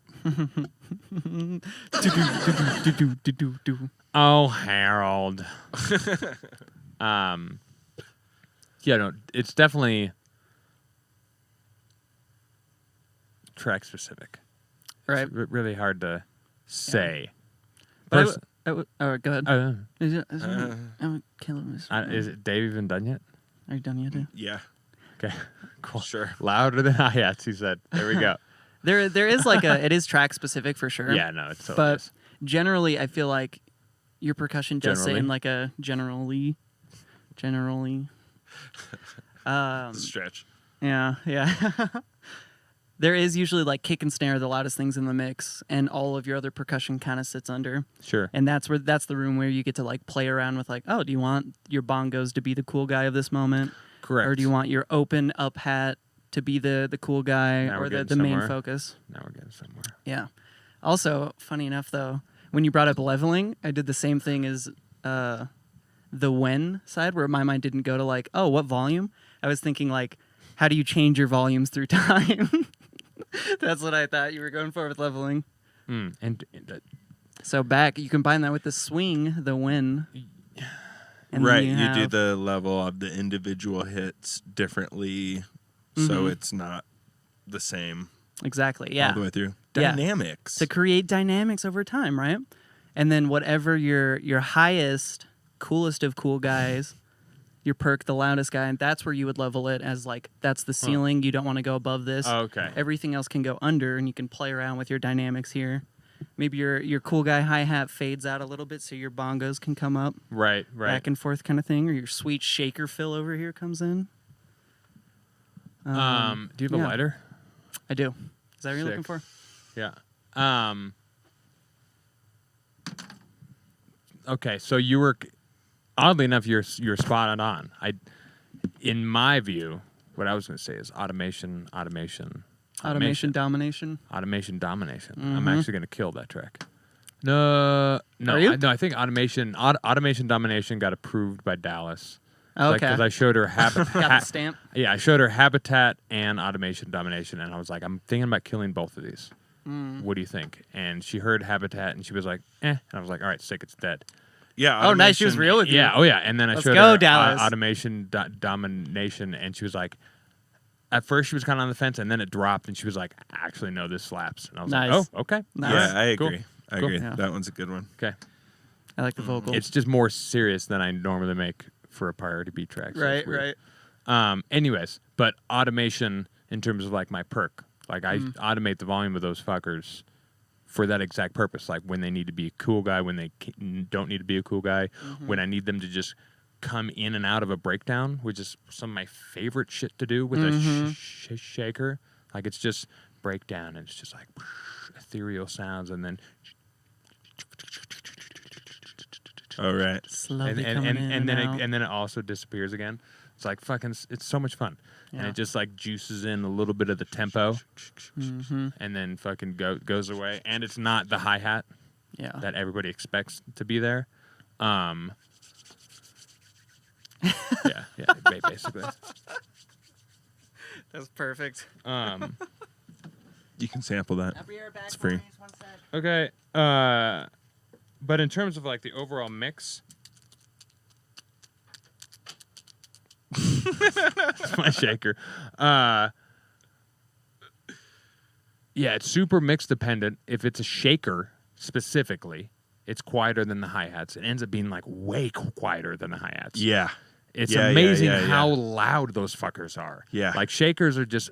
Oh, Harold. Yeah, no, it's definitely track specific. Right. It's really hard to say. But go ahead. Uh, Caleb, is it Dave even done yet? are you done yet? Dude? yeah. Okay, cool. Sure. Louder than hi-hats, he said. There we go. There is like it is track specific for sure. Yeah, no, it's totally But is. generally, I feel like your percussion does say Generally? in like a generally. Stretch. Yeah. There is usually like kick and snare, the loudest things in the mix, and all of your other percussion kind of sits under. Sure. And that's the room where you get to like play around with like, oh, do you want your bongos to be the cool guy of this moment? Correct. Or do you want your open up hat to be the cool guy Now we're or the getting main somewhere. focus? Now we're getting somewhere. Yeah. Also, funny enough though, when you brought up leveling, I did the same thing as the when side where my mind didn't go to like, oh, what volume? I was thinking like, how do you change your volumes through time? That's what I thought you were going for with leveling. And So you combine that with the swing, the when. And Right. then You do have- the level of the individual hits differently, so it's not the same Exactly. all Yeah. the way through. Yeah. Dynamics. To create dynamics over time, right? And then whatever your highest, coolest of cool guys, your perk, the loudest guy, and that's where you would level it as like that's the ceiling. You don't want to go above this. Oh, okay. Everything else can go under, and you can play around with your dynamics here. Maybe your cool guy hi-hat fades out a little bit so your bongos can come up right. back and forth kind of thing, or your sweet shaker fill over here comes in. Do you have a yeah. lighter? I do. Is that what you're looking Sick. for? Yeah. Okay, so you were oddly enough you're spot on. In my view, what I was going to say is automation Automation domination. automation domination. I'm actually going to kill that track. No, Are you? I think automation domination got approved by Dallas. Okay. Because I showed her Got the stamp. Yeah, I showed her habitat and automation domination, and I was like, I'm thinking about killing both of these. What do you think? And she heard habitat, and she was like, eh. And I was like, all right, sick, it's dead. Yeah. Oh, nice. She was automation- real with you. Yeah, oh yeah. And then I Let's showed go, her Dallas. automation domination, and she was like, at first she was kind of on the fence, and then it dropped, and she was like, actually, no, this slaps. And I was Nice. like, oh, okay. Nice. Yeah, I Cool. agree. I Cool. agree. Yeah. That one's a good one. Okay. I like the vocal. It's just more serious than I normally make for a priority beat track. So it's weird. Anyways, but automation in terms of like my perk, like I automate the volume of those fuckers for that exact purpose. Like when they need to be a cool guy, when they don't need to be a cool guy, when I need them to just come in and out of a breakdown, which is some of my favorite shit to do with a shaker. Like it's just breakdown, and it's just like ethereal sounds, and then All right. Slowly coming in and then out. and then it also disappears again. It's like fucking. It's so much fun, and Yeah. it just like juices in a little bit of the tempo, and then fucking goes away. And it's not the hi hat Yeah. that everybody expects to be there. Yeah, basically. That's perfect. You can sample that. It's free. Okay. But in terms of like the overall mix, it's my shaker. Yeah, it's super mix dependent. If it's a shaker specifically, it's quieter than the hi-hats. It ends up being like way quieter than the hi-hats. Yeah. It's Yeah, amazing yeah. how loud those fuckers are. Yeah. Like shakers are just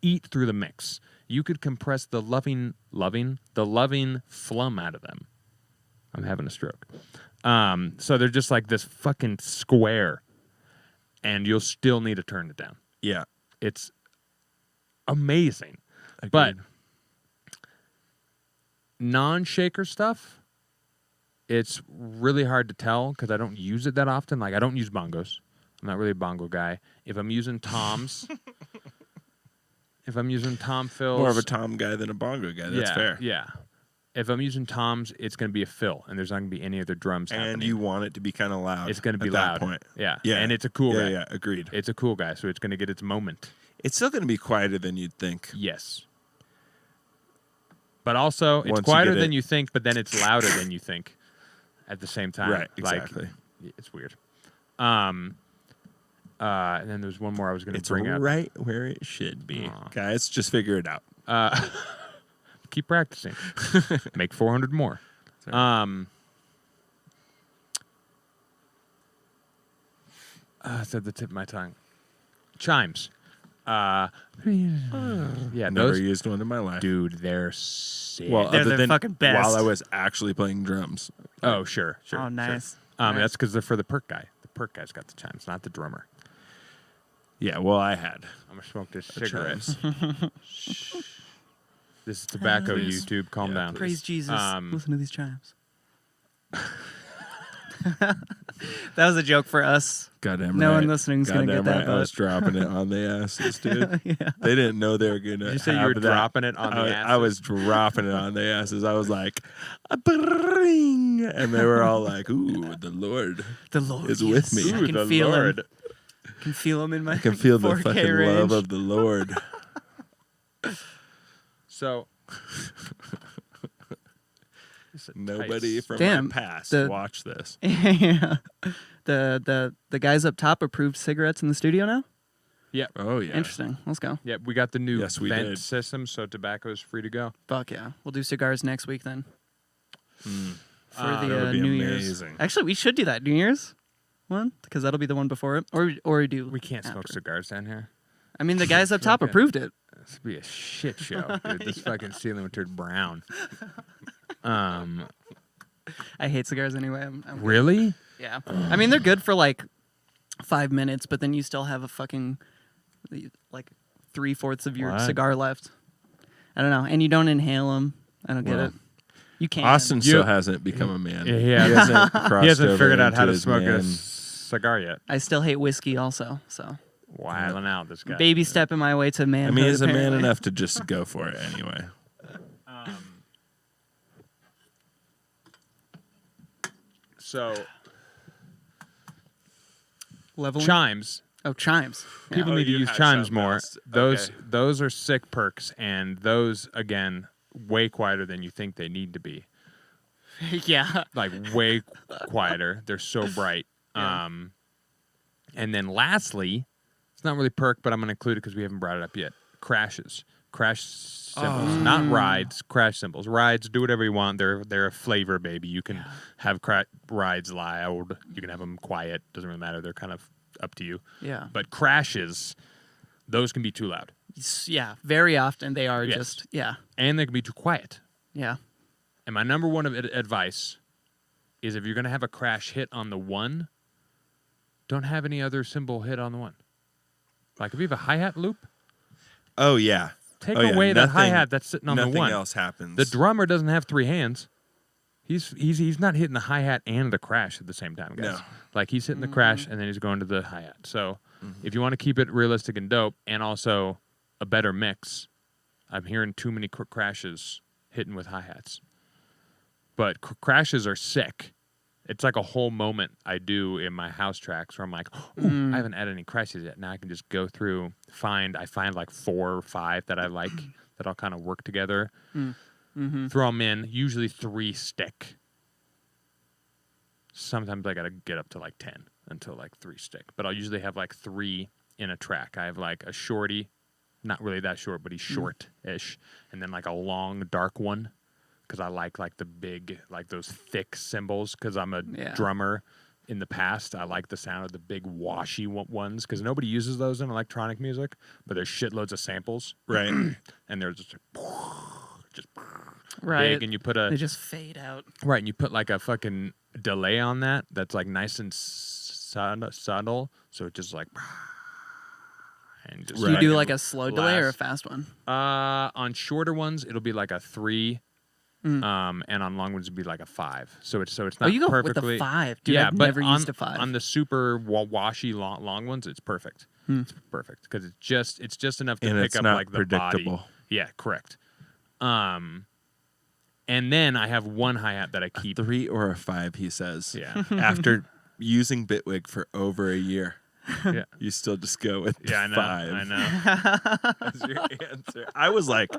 eat through the mix. You could compress the loving flum out of them. I'm having a stroke. So they're just like this fucking square, and you'll still need to turn it down. Yeah. It's amazing. Agreed. But Non-shaker stuff, it's really hard to tell because I don't use it that often. Like, I don't use bongos. I'm not really a bongo guy. If I'm using toms, if I'm using tom fills, More of a tom guy than a bongo guy. That's fair. Yeah. If I'm using toms, it's going to be a fill, and there's not going to be any other drums happening. And you want it to be kind of loud. It's going to be at loud. that point. Yeah. Yeah. And it's a cool guy. Yeah, agreed. It's a cool guy, so it's going to get its moment. It's still going to be quieter than you'd think. Yes. But also, it's Once you quieter get than it- you think, but then it's louder than you think at the same time. Right, exactly. Like, it's weird. And then there's one more I was going to bring up. It's right where it should be. Aw. Guys, just figure it out. Keep practicing. Make 400 more. Sorry. It's at the tip of my tongue. Chimes. Yeah, Never those, used one in my life. dude, they're sick. Well, They're other the than fucking best. while I was actually playing drums. oh, sure. Oh, nice. Sure. Nice. That's because they're for the Perc guy. The Perc guy's got the chimes, not the drummer. Yeah, well, I had. I'm going to smoke this the cigarette. chimes. This is tobacco, Please. YouTube. Calm Yeah, down. please. Praise Jesus. Um, Listen to these chimes. That was a joke for us. Goddamn No right. one listening's gonna get Goddamn that, right. I but- was dropping it on the asses, dude. Yeah. They didn't know they were going to Did you say you were dropping it on the asses? I was dropping it on the asses. I was like, "Bring," and they were all like, ooh, the Lord The Lord is with me. I Ooh, can the feel Lord. him. Can feel him in my I can feel the 4K fucking range. love of the Lord. So, Nobody from Damn, my past the- watch this. Yeah. The guys up top approved cigarettes in the studio now? Oh, yeah. Interesting. Let's go. yeah, we got the new Yes, we vent did. system, so tobacco is free to go. Fuck yeah. We'll do cigars next week then. Mm. For that the would be New Year's. amazing. Actually, we should do that New Year's one because that'll be the one before it. Or do We can't smoke after. cigars down here. I mean, the guys up top Okay. approved it. This would be a shit show, dude. This fucking ceiling would turn brown. I hate cigars anyway. I'm good. Really? Yeah. I mean, they're good for like 5 minutes, but then you still have a fucking like 3/4 of your What? cigar left. I don't know. And you don't inhale them. I don't get Well, it. You can't. Austin You- still hasn't become a man. Yeah, he he hasn't- hasn't, crossed He hasn't over figured out how into to his smoke a man. cigar yet. I still hate whiskey also. So Wilding out, this guy. baby stepping my way to I manhood. mean, he's a man apparently. enough to just go for it anyway. So, Leveling? chimes. Oh, chimes. Yeah. People Oh, need to you use had chimes something more. else. Those Okay. those are sick perks, and those again way quieter than you think they need to be. Yeah. Like way quieter. They're so bright. Yeah. And then lastly, it's not really perk, but I'm going to include it because we haven't brought it up yet. Crashes, crash cymbals, not rides. Crash cymbals. Rides, do whatever you want. They're a flavor, baby. You can have rides loud. You can have them quiet. Doesn't really matter. They're kind of up to you. Yeah. But crashes, those can be too loud, Yeah. Very often they are Yes. just, yeah. and they can be too quiet. Yeah. And my number one advice is if you're going to have a crash hit on the one, don't have any other cymbal hit on the one. Like if you have a hi-hat loop, Oh, yeah. take Oh, yeah. away the Nothing- hi-hat that's sitting on the Nothing one. else happens. The drummer doesn't have 3 hands. He's not hitting the hi-hat and the crash at the same time, guys. No. Like he's hitting the crash and then he's going to the hi-hat. So if you want to keep it realistic and dope and also a better mix, I'm hearing too many crashes hitting with hi-hats. But crashes are sick. It's like a whole moment I do in my house tracks where I'm like, ooh, I haven't added any crashes yet. Now I can just go through, I find like 4 or 5 that I like that all kind of work together. Throw them in, usually 3 stick. Sometimes I got to get up to like 10 until like 3 stick. But I'll usually have like 3 in a track. I have like a shorty, not really that short, but he's short-ish. And then like a long, dark one. Because I like the big, like those thick cymbals. Because I'm a drummer in the past. I like the sound of the big washy ones. Because nobody uses those in electronic music. But there's shitloads of samples. Right. And there's just Right. big. And you put They just fade out. right. And you put like a fucking delay on that. That's like nice and subtle. So it just like. And just Do you Right. do like a slow delay or a last- fast one? On shorter ones, it'll be like a 3. Mm. And on long ones it'd be like a 5. So it's not Oh, you go perfectly. with a 5. Dude, yeah, I've but never on, used a 5. on the super washy long ones, it's perfect. It's perfect because it's just enough to And pick it's up not like the predictable. body. Yeah, correct. And then I have one hi-hat that I keep. 3 or a 5, he says. Yeah. After using Bitwig for over a year, Yeah. you still just go with Yeah, I know. 5. I know. That's your answer. I was like,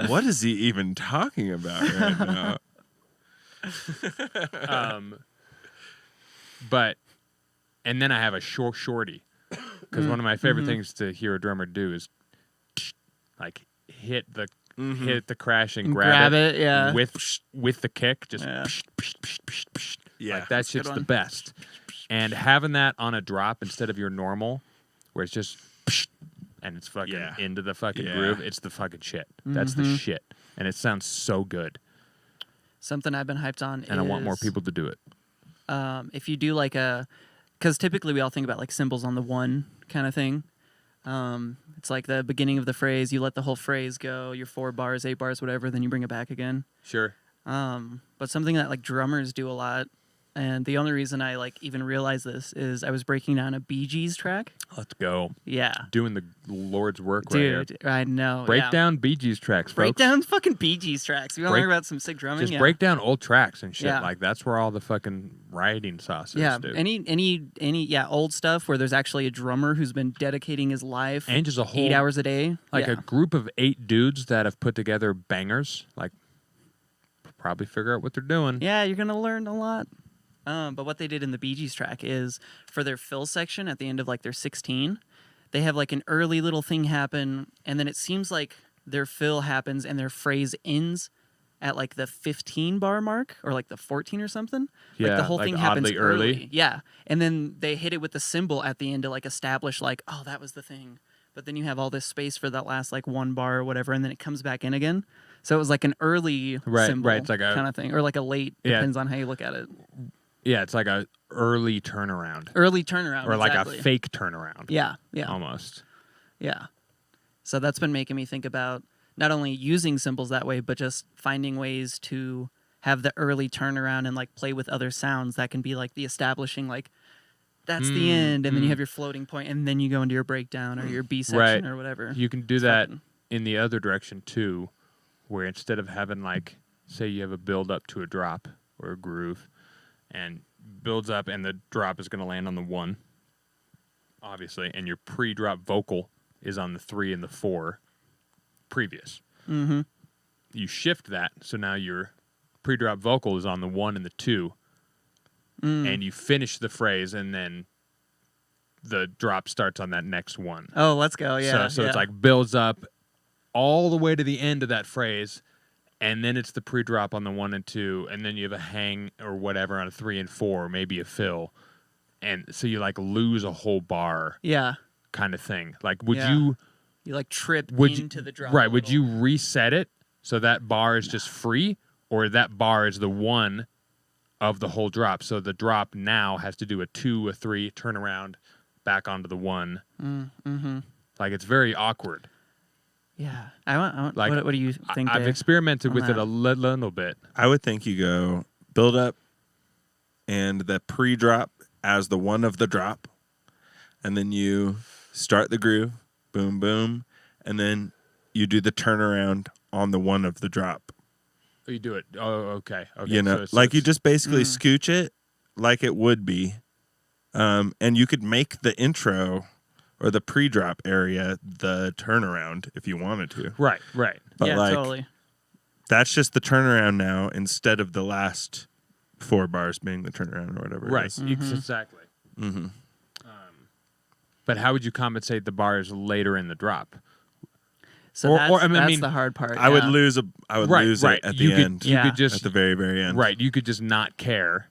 what is he even talking about right now? But and then I have a shorty because one of my favorite things to hear a drummer do is like hit the crash and grab it yeah. with the kick, just Yeah. Yeah. like that a shit's good the one. best. And having that on a drop instead of your normal, where it's just and it's fucking Yeah. into the fucking Yeah. groove, it's the fucking shit. That's the shit, and it sounds so good. Something I've been hyped on And I want more people to do it. If you do like because typically we all think about like cymbals on the 1 kind of thing. It's like the beginning of the phrase, you let the whole phrase go, your 4 bars, 8 bars, whatever, then you bring it back again. Sure. But something that like drummers do a lot, and the only reason I like even realized this is I was breaking down a Bee Gees track. Let's go. Yeah. Doing the Lord's work right here. Dude, I know. Break yeah. down Bee Gees tracks, Break folks. down fucking Bee Gees tracks. You want to Break- learn about some sick drumming? Just yeah. break down old tracks and shit. Yeah. Like that's where all the fucking writing sauce is, Yeah, dude. any old stuff where there's actually a drummer who's been dedicating his life And just a whole 8 hours a day. like yeah. a group of 8 dudes that have put together bangers. Like probably figure out what they're doing. Yeah, you're gonna learn a lot. But what they did in the Bee Gees track is for their fill section at the end of like their 16, they have like an early little thing happen, and then it seems like their fill happens and their phrase ends at like the 15 bar mark or like the 14 or something. Like Yeah, the whole like thing happens oddly early. Yeah, and then they hit it with the cymbal at the end to like establish like, oh, that was the thing. But then you have all this space for that last like 1 bar or whatever, and then it comes back in again. So it was like an early cymbal right, it's like a- kind of thing, or like a late. Yeah. Depends on how you look at it. Yeah, it's like a early turnaround. Early turnaround, Or like exactly. a fake turnaround. Yeah, Almost. yeah. So that's been making me think about not only using cymbals that way, but just finding ways to have the early turnaround and like play with other sounds that can be like the establishing, like that's the end, and then you have your floating point, and then you go into your breakdown or your B section Right. or whatever. You can do It's that fucking- in the other direction too, where instead of having like, say you have a build up to a drop or a groove, and builds up and the drop is going to land on the 1, obviously, and your pre-drop vocal is on the 3 and the 4 previous. Mm-hmm. You shift that, so now your pre-drop vocal is on the 1 and the 2, and you finish the phrase, and then the drop starts on that next one. Oh, let's go. Yeah. So yeah. it's like builds up all the way to the end of that phrase, and then it's the pre-drop on the 1 and 2, and then you have a hang or whatever on a 3 and 4, maybe a fill, and so you like lose a whole bar yeah. kind of thing. Like, would Yeah. you You like trip would into you, the drop. right? a Would little. you reset it so that bar is just free, or that bar is the 1 of the whole drop? So the drop now has to do a 2, a 3, turn around, back onto the 1. Mm-hmm. Like it's very awkward. Yeah. I want Like, what do you think? I've Dave, experimented on with it that? a little bit. I would think you go build up and the pre-drop as the 1 of the drop, and then you start the groove, boom, boom, and then you do the turnaround on the 1 of the drop. Oh, you do it. Oh, okay. Okay. You know, so like you it's- just basically scooch it like it would be, and you could make the intro or the pre-drop area the turnaround if you wanted to. right. But yeah, like totally. that's just the turnaround now instead of the last 4 bars being the turnaround or whatever. Right. It is. Exactly. Mm-hmm. But how would you compensate the bars later in the drop? So or- that's, or, I mean- that's the hard part. I would yeah. lose it at the You could, end. You Yeah. could just At the very, very end. right. You could just not care.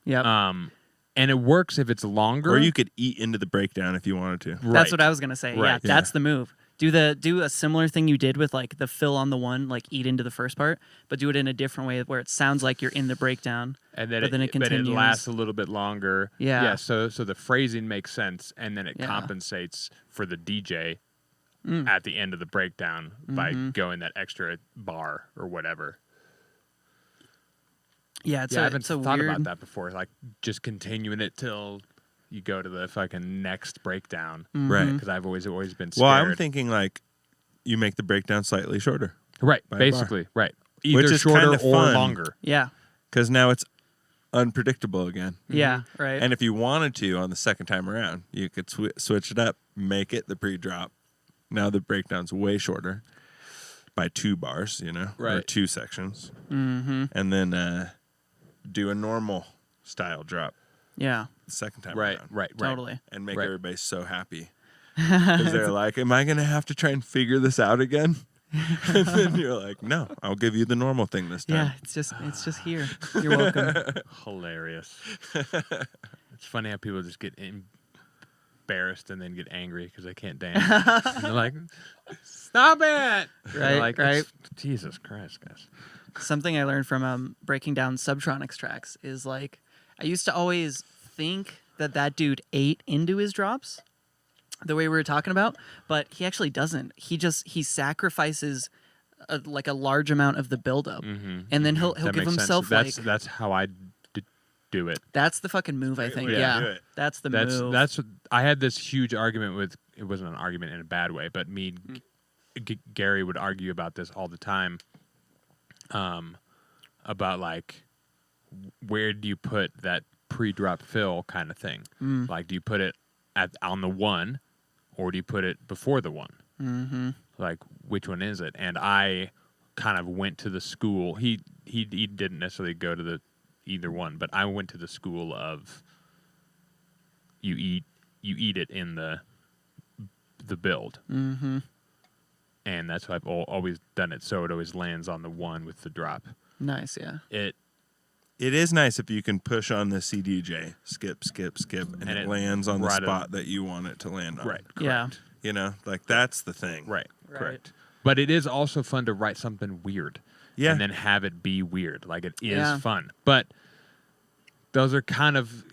Yep. And it works if it's longer. Or you could eat into the breakdown if you wanted to. That's Right. what I was gonna say. Yeah, Right. that's the move. Do a similar thing you did with like the fill on the 1, like eat into the first part, but do it in a different way where it sounds like you're in the breakdown. And then, but then it but it continues. lasts a little bit longer. Yeah. Yeah. So the phrasing makes sense, and then it Yeah. compensates for the DJ at the end of the breakdown by going that extra bar or whatever. Yeah, it's I a, haven't it's a thought weird. about that before. Like just continuing it till you go to the fucking next breakdown. Right. Because I've always been scared. Well, I'm thinking like you make the breakdown slightly shorter, right, by a basically, right. Which Either is shorter kinda or fun. longer. Yeah, because now it's unpredictable again. yeah, right. And if you wanted to on the second time around, you could switch it up, make it the pre-drop. Now the breakdown's way shorter by 2 bars, or Right. 2 sections, Mm-hmm. and then do a normal style drop Yeah, the second time Right, around, right. totally. and make Right. everybody so happy because they're like, "Am I going to have to try and figure this out again?" And then you're like, "No, I'll give you the normal thing this Yeah, time." it's just here. You're welcome. Hilarious. It's funny how people just get embarrassed and then get angry because they can't dance. And they're like, "Stop it!" Right, Like, right. Jesus Christ, guys. Something I learned from breaking down Subtronics tracks is like I used to always think that dude ate into his drops the way we were talking about, but he actually doesn't. He sacrifices a large amount of the buildup, and then he'll That give makes himself sense. like That's how I do it. that's the fucking move. I think way to yeah, do it. that's the move. That's I had this huge argument with. It wasn't an argument in a bad way, but me, Gary would argue about this all the time. About like, where do you put that pre-drop fill kind of thing? Like, do you put it on the 1, or do you put it before the 1? Mm-hmm. Like, which one is it? And I kind of went to the school. He didn't necessarily go to the either one, but I went to the school of you eat it in the build. Mm-hmm. And that's how I've always done it. So it always lands on the 1 with the drop. Nice, yeah. It is nice if you can push on the CDJ, skip, and it lands on the right spot that you want it to land on. Right. Yeah. Like that's the thing. Right. Right. Correct. But it is also fun to write something weird. Yeah. And then have it be weird. Like, it is Yeah. fun. But those are kind of,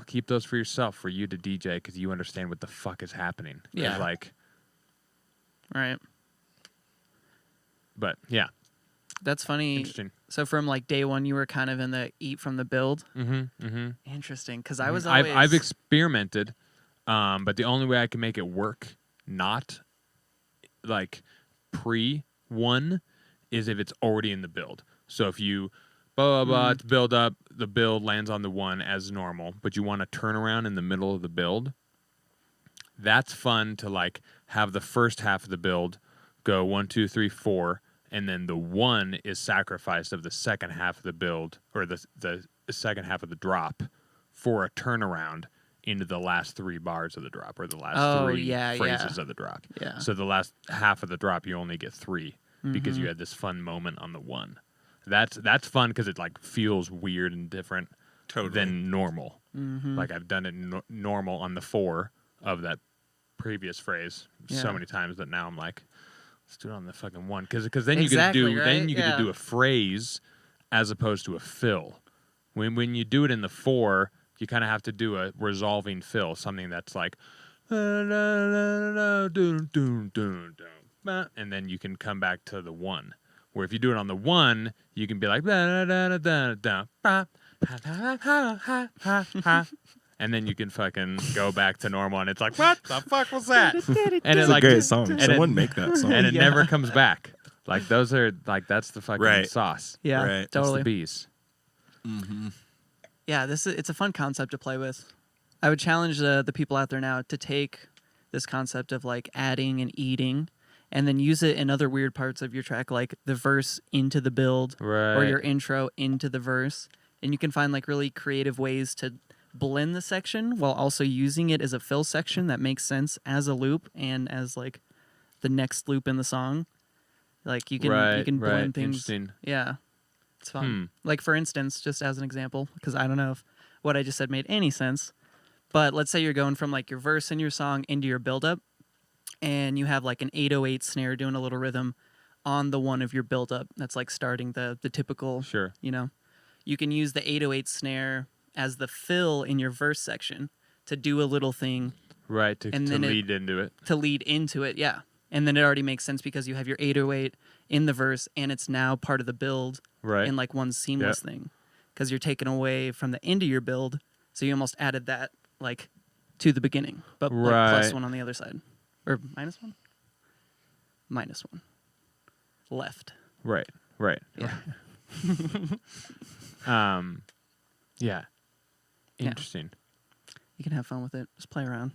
keep those for yourself, for you to DJ, because you understand what the fuck is happening. 'Cause, Yeah. Like, Right. but yeah. That's funny. Interesting. So from like day one, you were kind of in the eat from the build. Mm-hmm. Mm-hmm. Interesting, because I was always I've experimented, but the only way I can make it work, not like pre-1, is if it's already in the build. So if you blah, blah, blah, it's build up, the build lands on the 1 as normal, but you want to turn around in the middle of the build, that's fun to like have the first half of the build go 1, 2, 3, 4, and then the 1 is sacrificed of the second half of the build, or the second half of the drop, for a turnaround into the last 3 bars of the drop, or the last 3 phrases of the drop. Yeah. So the last half of the drop, you only get 3 because you had this fun moment on the 1. That's fun because it like feels weird and different than normal. Like, I've done it normal on the 4 of that previous phrase so many times that now I'm like, let's do it on the fucking 1, because then Exactly, you get to do right? then you get to do a phrase as opposed to a fill. When you do it in the 4, you kind of have to do a resolving fill, something that's like, and then you can come back to the 1. Where if you do it on the 1, you can be like, and then you can fucking go back to normal, and it's like, what the fuck was that? And It's it a great song. and Someone make that song. and it never comes back. Like, those are like, that's the fucking Right. sauce. Yeah, Right. That's totally. the bees. Yeah, it's a fun concept to play with. I would challenge the people out there now to take this concept of like adding and eating, and then use it in other weird parts of your track, like the verse into the build, or Right. your intro into the verse, and you can find like really creative ways to blend the section while also using it as a fill section that makes sense as a loop and as like the next loop in the song. Like you can blend right. things. Interesting. Yeah, it's fun. Like for instance, just as an example, because I don't know if what I just said made any sense, but let's say you're going from like your verse in your song into your build-up, and you have like an 808 snare doing a little rhythm on the 1 of your build-up. That's like starting the typical. Sure. You can use the 808 snare as the fill in your verse section to do a little thing Right, to And then lead into it. to lead into it. Yeah. And then it already makes sense because you have your 808 in the verse, and it's now part of the build Right. in like one seamless thing. because you're taking away from the end of your build. So you almost added that like to the beginning, but like Right. +1 on the other side, or -1, -1, left. Right. Yeah. Yeah. Interesting. You can have fun with it. Just play around.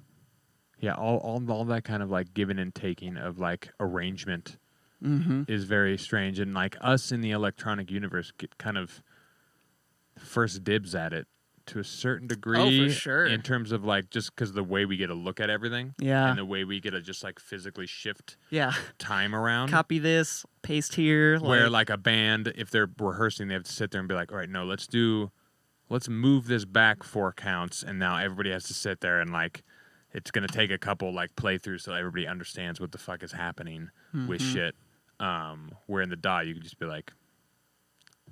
Yeah, all that kind of like giving and taking of like arrangement Mm-hmm. is very strange, and like us in the electronic universe get kind of first dibs at it to a certain degree. sure. In terms of like just because the way we get to look at everything, Yeah. and the way we get to just like physically shift Yeah. time around. Copy this, paste here. Where like a band, if they're rehearsing, they have to sit there and be like, all right, no, let's move this back 4 counts, and now everybody has to sit there and like it's gonna take a couple like playthroughs so everybody understands what the fuck is happening with shit. Where in the DAW you can just be like,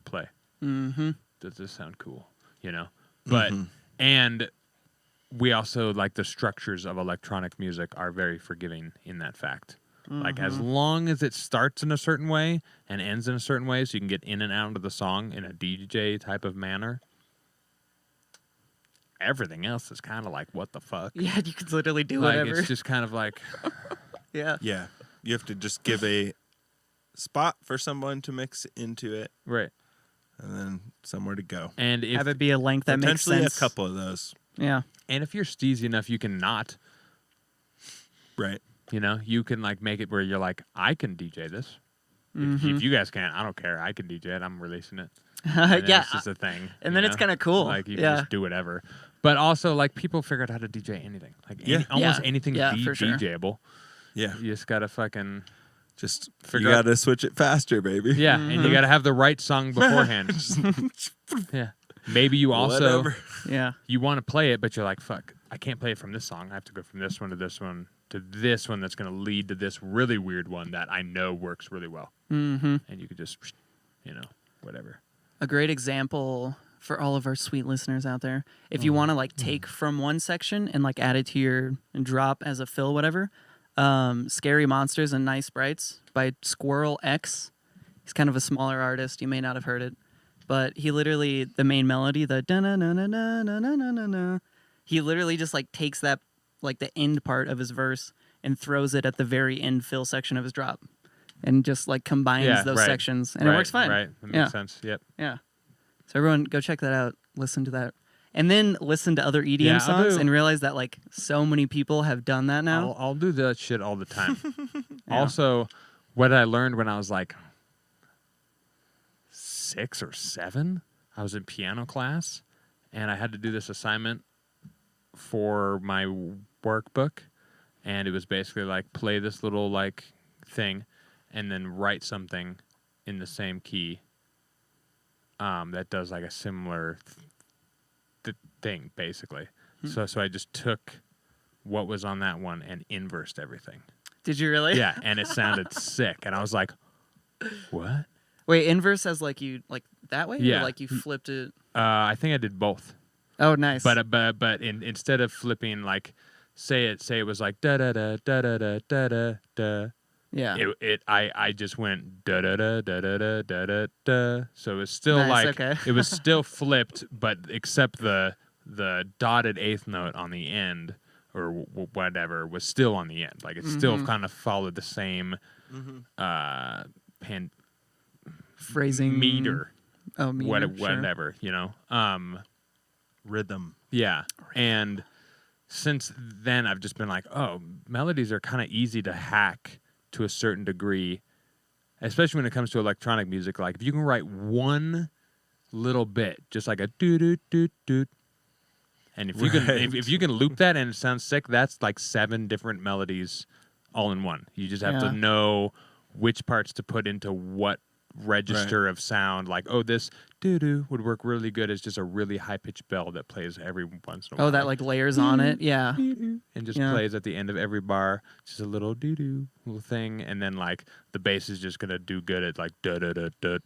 play. Mm-hmm. Does this sound cool? You know? But and we also like the structures of electronic music are very forgiving in that fact. Like as long as it starts in a certain way and ends in a certain way, so you can get in and out of the song in a DJ type of manner. Everything else is kind of like, what the fuck? Yeah, you can literally do Like whatever. it's just kind of like, Yeah. Yeah. You have to just give a spot for someone to mix into it, right. and then somewhere to go. And if Have it be a length that makes Potentially sense. a couple of those. Yeah. and if you're steezy enough, you can not. Right. You know, you can like make it where you're like, I can DJ this. If you guys can't, I don't care. I can DJ it. I'm releasing it. And then Yeah. it's just a thing. And you then it's know? kinda cool. Like you can Yeah. just do whatever. But also, like people figured out how to DJ anything. Like Yeah. almost Yeah. anything Yeah, for sure. DJable. Yeah. You just gotta fucking Just Figure you out- got to switch it faster, baby. yeah, and you gotta have the right song beforehand. Yeah. Maybe you also Whatever. Yeah. you want to play it, but you're like, fuck, I can't play it from this song. I have to go from this one to this one to this one that's going to lead to this really weird one that I know works really well. Mm-hmm. And you could just, whatever. A great example for all of our sweet listeners out there. If you want to like take from one section and like add it to your drop as a fill, whatever. Scary Monsters and Nice Sprites by Squirrel X. He's kind of a smaller artist. You may not have heard it, but he literally, the main melody, the da na na na na na na na na, he literally just like takes that, like the end part of his verse and throws it at the very end fill section of his drop, and just like combines those right. sections, and it works fine. Right, that makes Yeah. sense. Yep. Yeah. So everyone, go check that out. Listen to that, and then listen to other EDM Yeah, I'll songs, do. and realize that like so many people have done that now. I'll do that shit all the time. Yeah. Also, what I learned when I was like 6 or 7, I was in piano class, and I had to do this assignment for my workbook, and it was basically like play this little like thing, and then write something in the same key that does like a similar thing, basically. So I just took what was on that one and inversed everything. Did you really? Yeah, and it sounded sick, and I was like, "What?" Wait, inverse as like you like that way? Yeah. Or like you flipped it. I think I did both, Oh, nice. but instead of flipping like, say it was like da da da da da da da da da. yeah. I just went da da da da da da da da da. So it was still Nice, like okay. it was still flipped, but except the dotted eighth note on the end or whatever was still on the end. Like it still kind of followed the same Phrasing. meter. Oh, meter. Sure. Whatever, Rhythm. Yeah. And since then, I've just been like, oh, melodies are kind of easy to hack to a certain degree, especially when it comes to electronic music. Like, if you can write one little bit, just like a doo-doo-doo-doo, and if you can Right. if you can loop that and it sounds sick, that's like 7 different melodies all in one. You just have Yeah. to know which parts to put into what register of sound. Like, oh, this doo-doo would work really good as just a really high-pitched bell that plays every once in a while. Oh, that like layers on it. Yeah. And just Yeah. plays at the end of every bar, just a little doo-doo little thing, and then like the bass is just gonna do good at like da da da da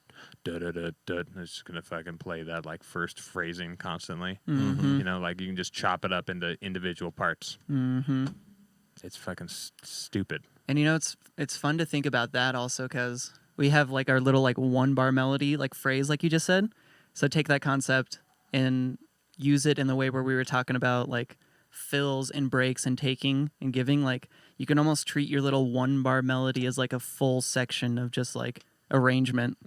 da da da da. It's just gonna fucking play that like first phrasing constantly. Mm-hmm. You know, like you can just chop it up into individual parts. Mm-hmm. It's fucking stupid. And you know, it's fun to think about that also, because we have like our little like 1 bar melody like phrase, like you just said, So take that concept and use it in the way where we were talking about like fills and breaks and taking and giving. Like you can almost treat your little 1-bar melody as like a full section of just like arrangement.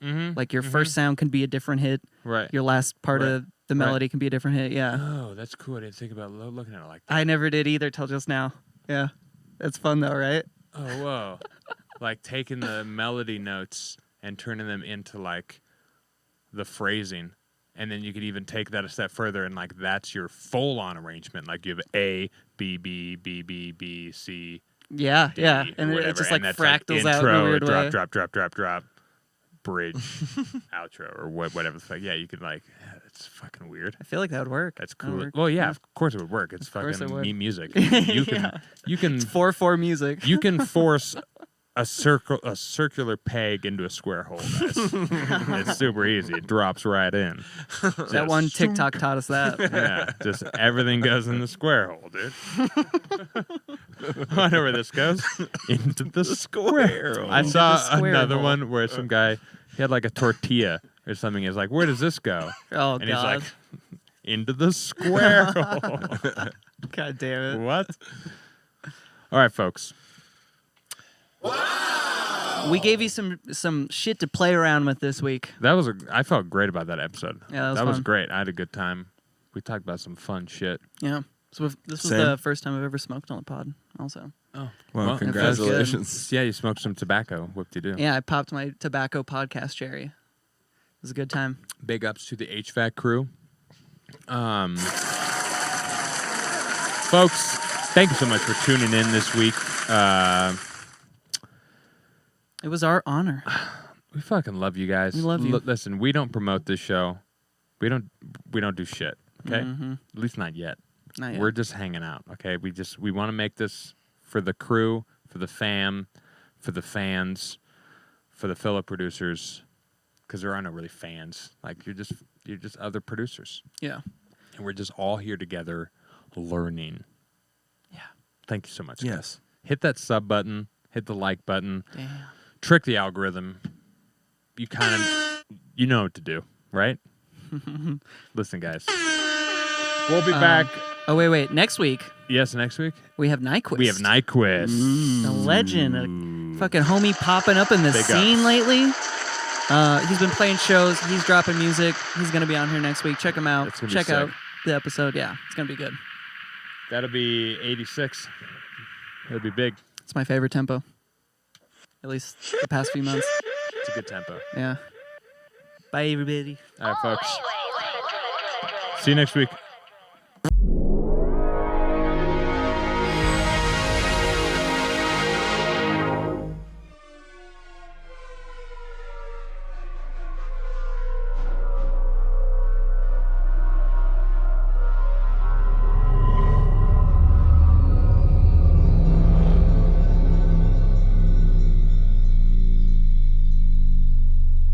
Like your first sound can be a different hit. Right. Your last part Right. of the melody can be a different hit. Yeah. Oh, that's cool. I didn't think about looking at it like that. I never did either till just now. Yeah. It's fun though, right? Oh, whoa. Like taking the melody notes and turning them into like the phrasing. And then you could even take that a step further and like that's your full on arrangement. Like you have A, B, B, B, B, B, C. Yeah, D, yeah. or And whatever. it just And like that's fractals like out in a intro, weird drop, way. drop, drop, drop, drop, bridge, outro, or whatever the fuck. Yeah, you could like, it's fucking weird. I feel like that would work. That's That would cool. work. Well, yeah, of course it would work. It's Of course fucking it would. music. You can, Yeah. you can, 4/4 music. you can force a circular peg into a square hole, guys. It's super easy. It drops right in. That Just- one TikTok taught us that. Yeah, just everything goes in the square hole, dude. I know where this goes. Into the square hole. I Into saw the square another hole. one where some guy, he had like a tortilla or something. He's like, where does this go? Oh, And he's God. like, into the square hole. God damn it. What? All right, folks. We gave you some shit to play around with this week. I felt great about that episode. Yeah, that was fun. great. I had a good time. We talked about some fun shit. Yeah. So this was Same. the first time I've ever smoked on the pod, also. Oh, Well, feels congratulations. Yeah, you smoked some tobacco. Whoop-de-doo. Yeah, I popped my tobacco podcast cherry. It was a good time. Big ups to the HVAC crew. Folks, thank you so much for tuning in this week. It was our honor. We fucking love you guys. We love you. Listen, we don't promote this show. We don't do shit. Okay, Mhm. at least not yet. Not yet. We're just hanging out. Okay, we want to make this for the crew, for the fam, for the fans, for the fellow producers, because there are no really fans. Like you're just other producers, Yeah. and we're just all here together, learning. Yeah. Thank you so much. guys. Yes. Hit that sub button. Hit the like button. Damn. Trick the algorithm. You know what to do, right? Listen, guys. We'll be back. Oh, wait. Next week, Yes, next week we have Nyquist. we have Nyquist. The legend. A fucking homie popping up in the Big scene ups. lately. He's been playing shows. He's dropping music. He's going to be on here next week. Check him out. That's gonna be Check out sick. the episode. Yeah, it's going to be good. That'll be 86. It'll be big. It's my favorite tempo. At least the past few months. It's a good tempo. Yeah. Bye, everybody. All right, folks. See you next week.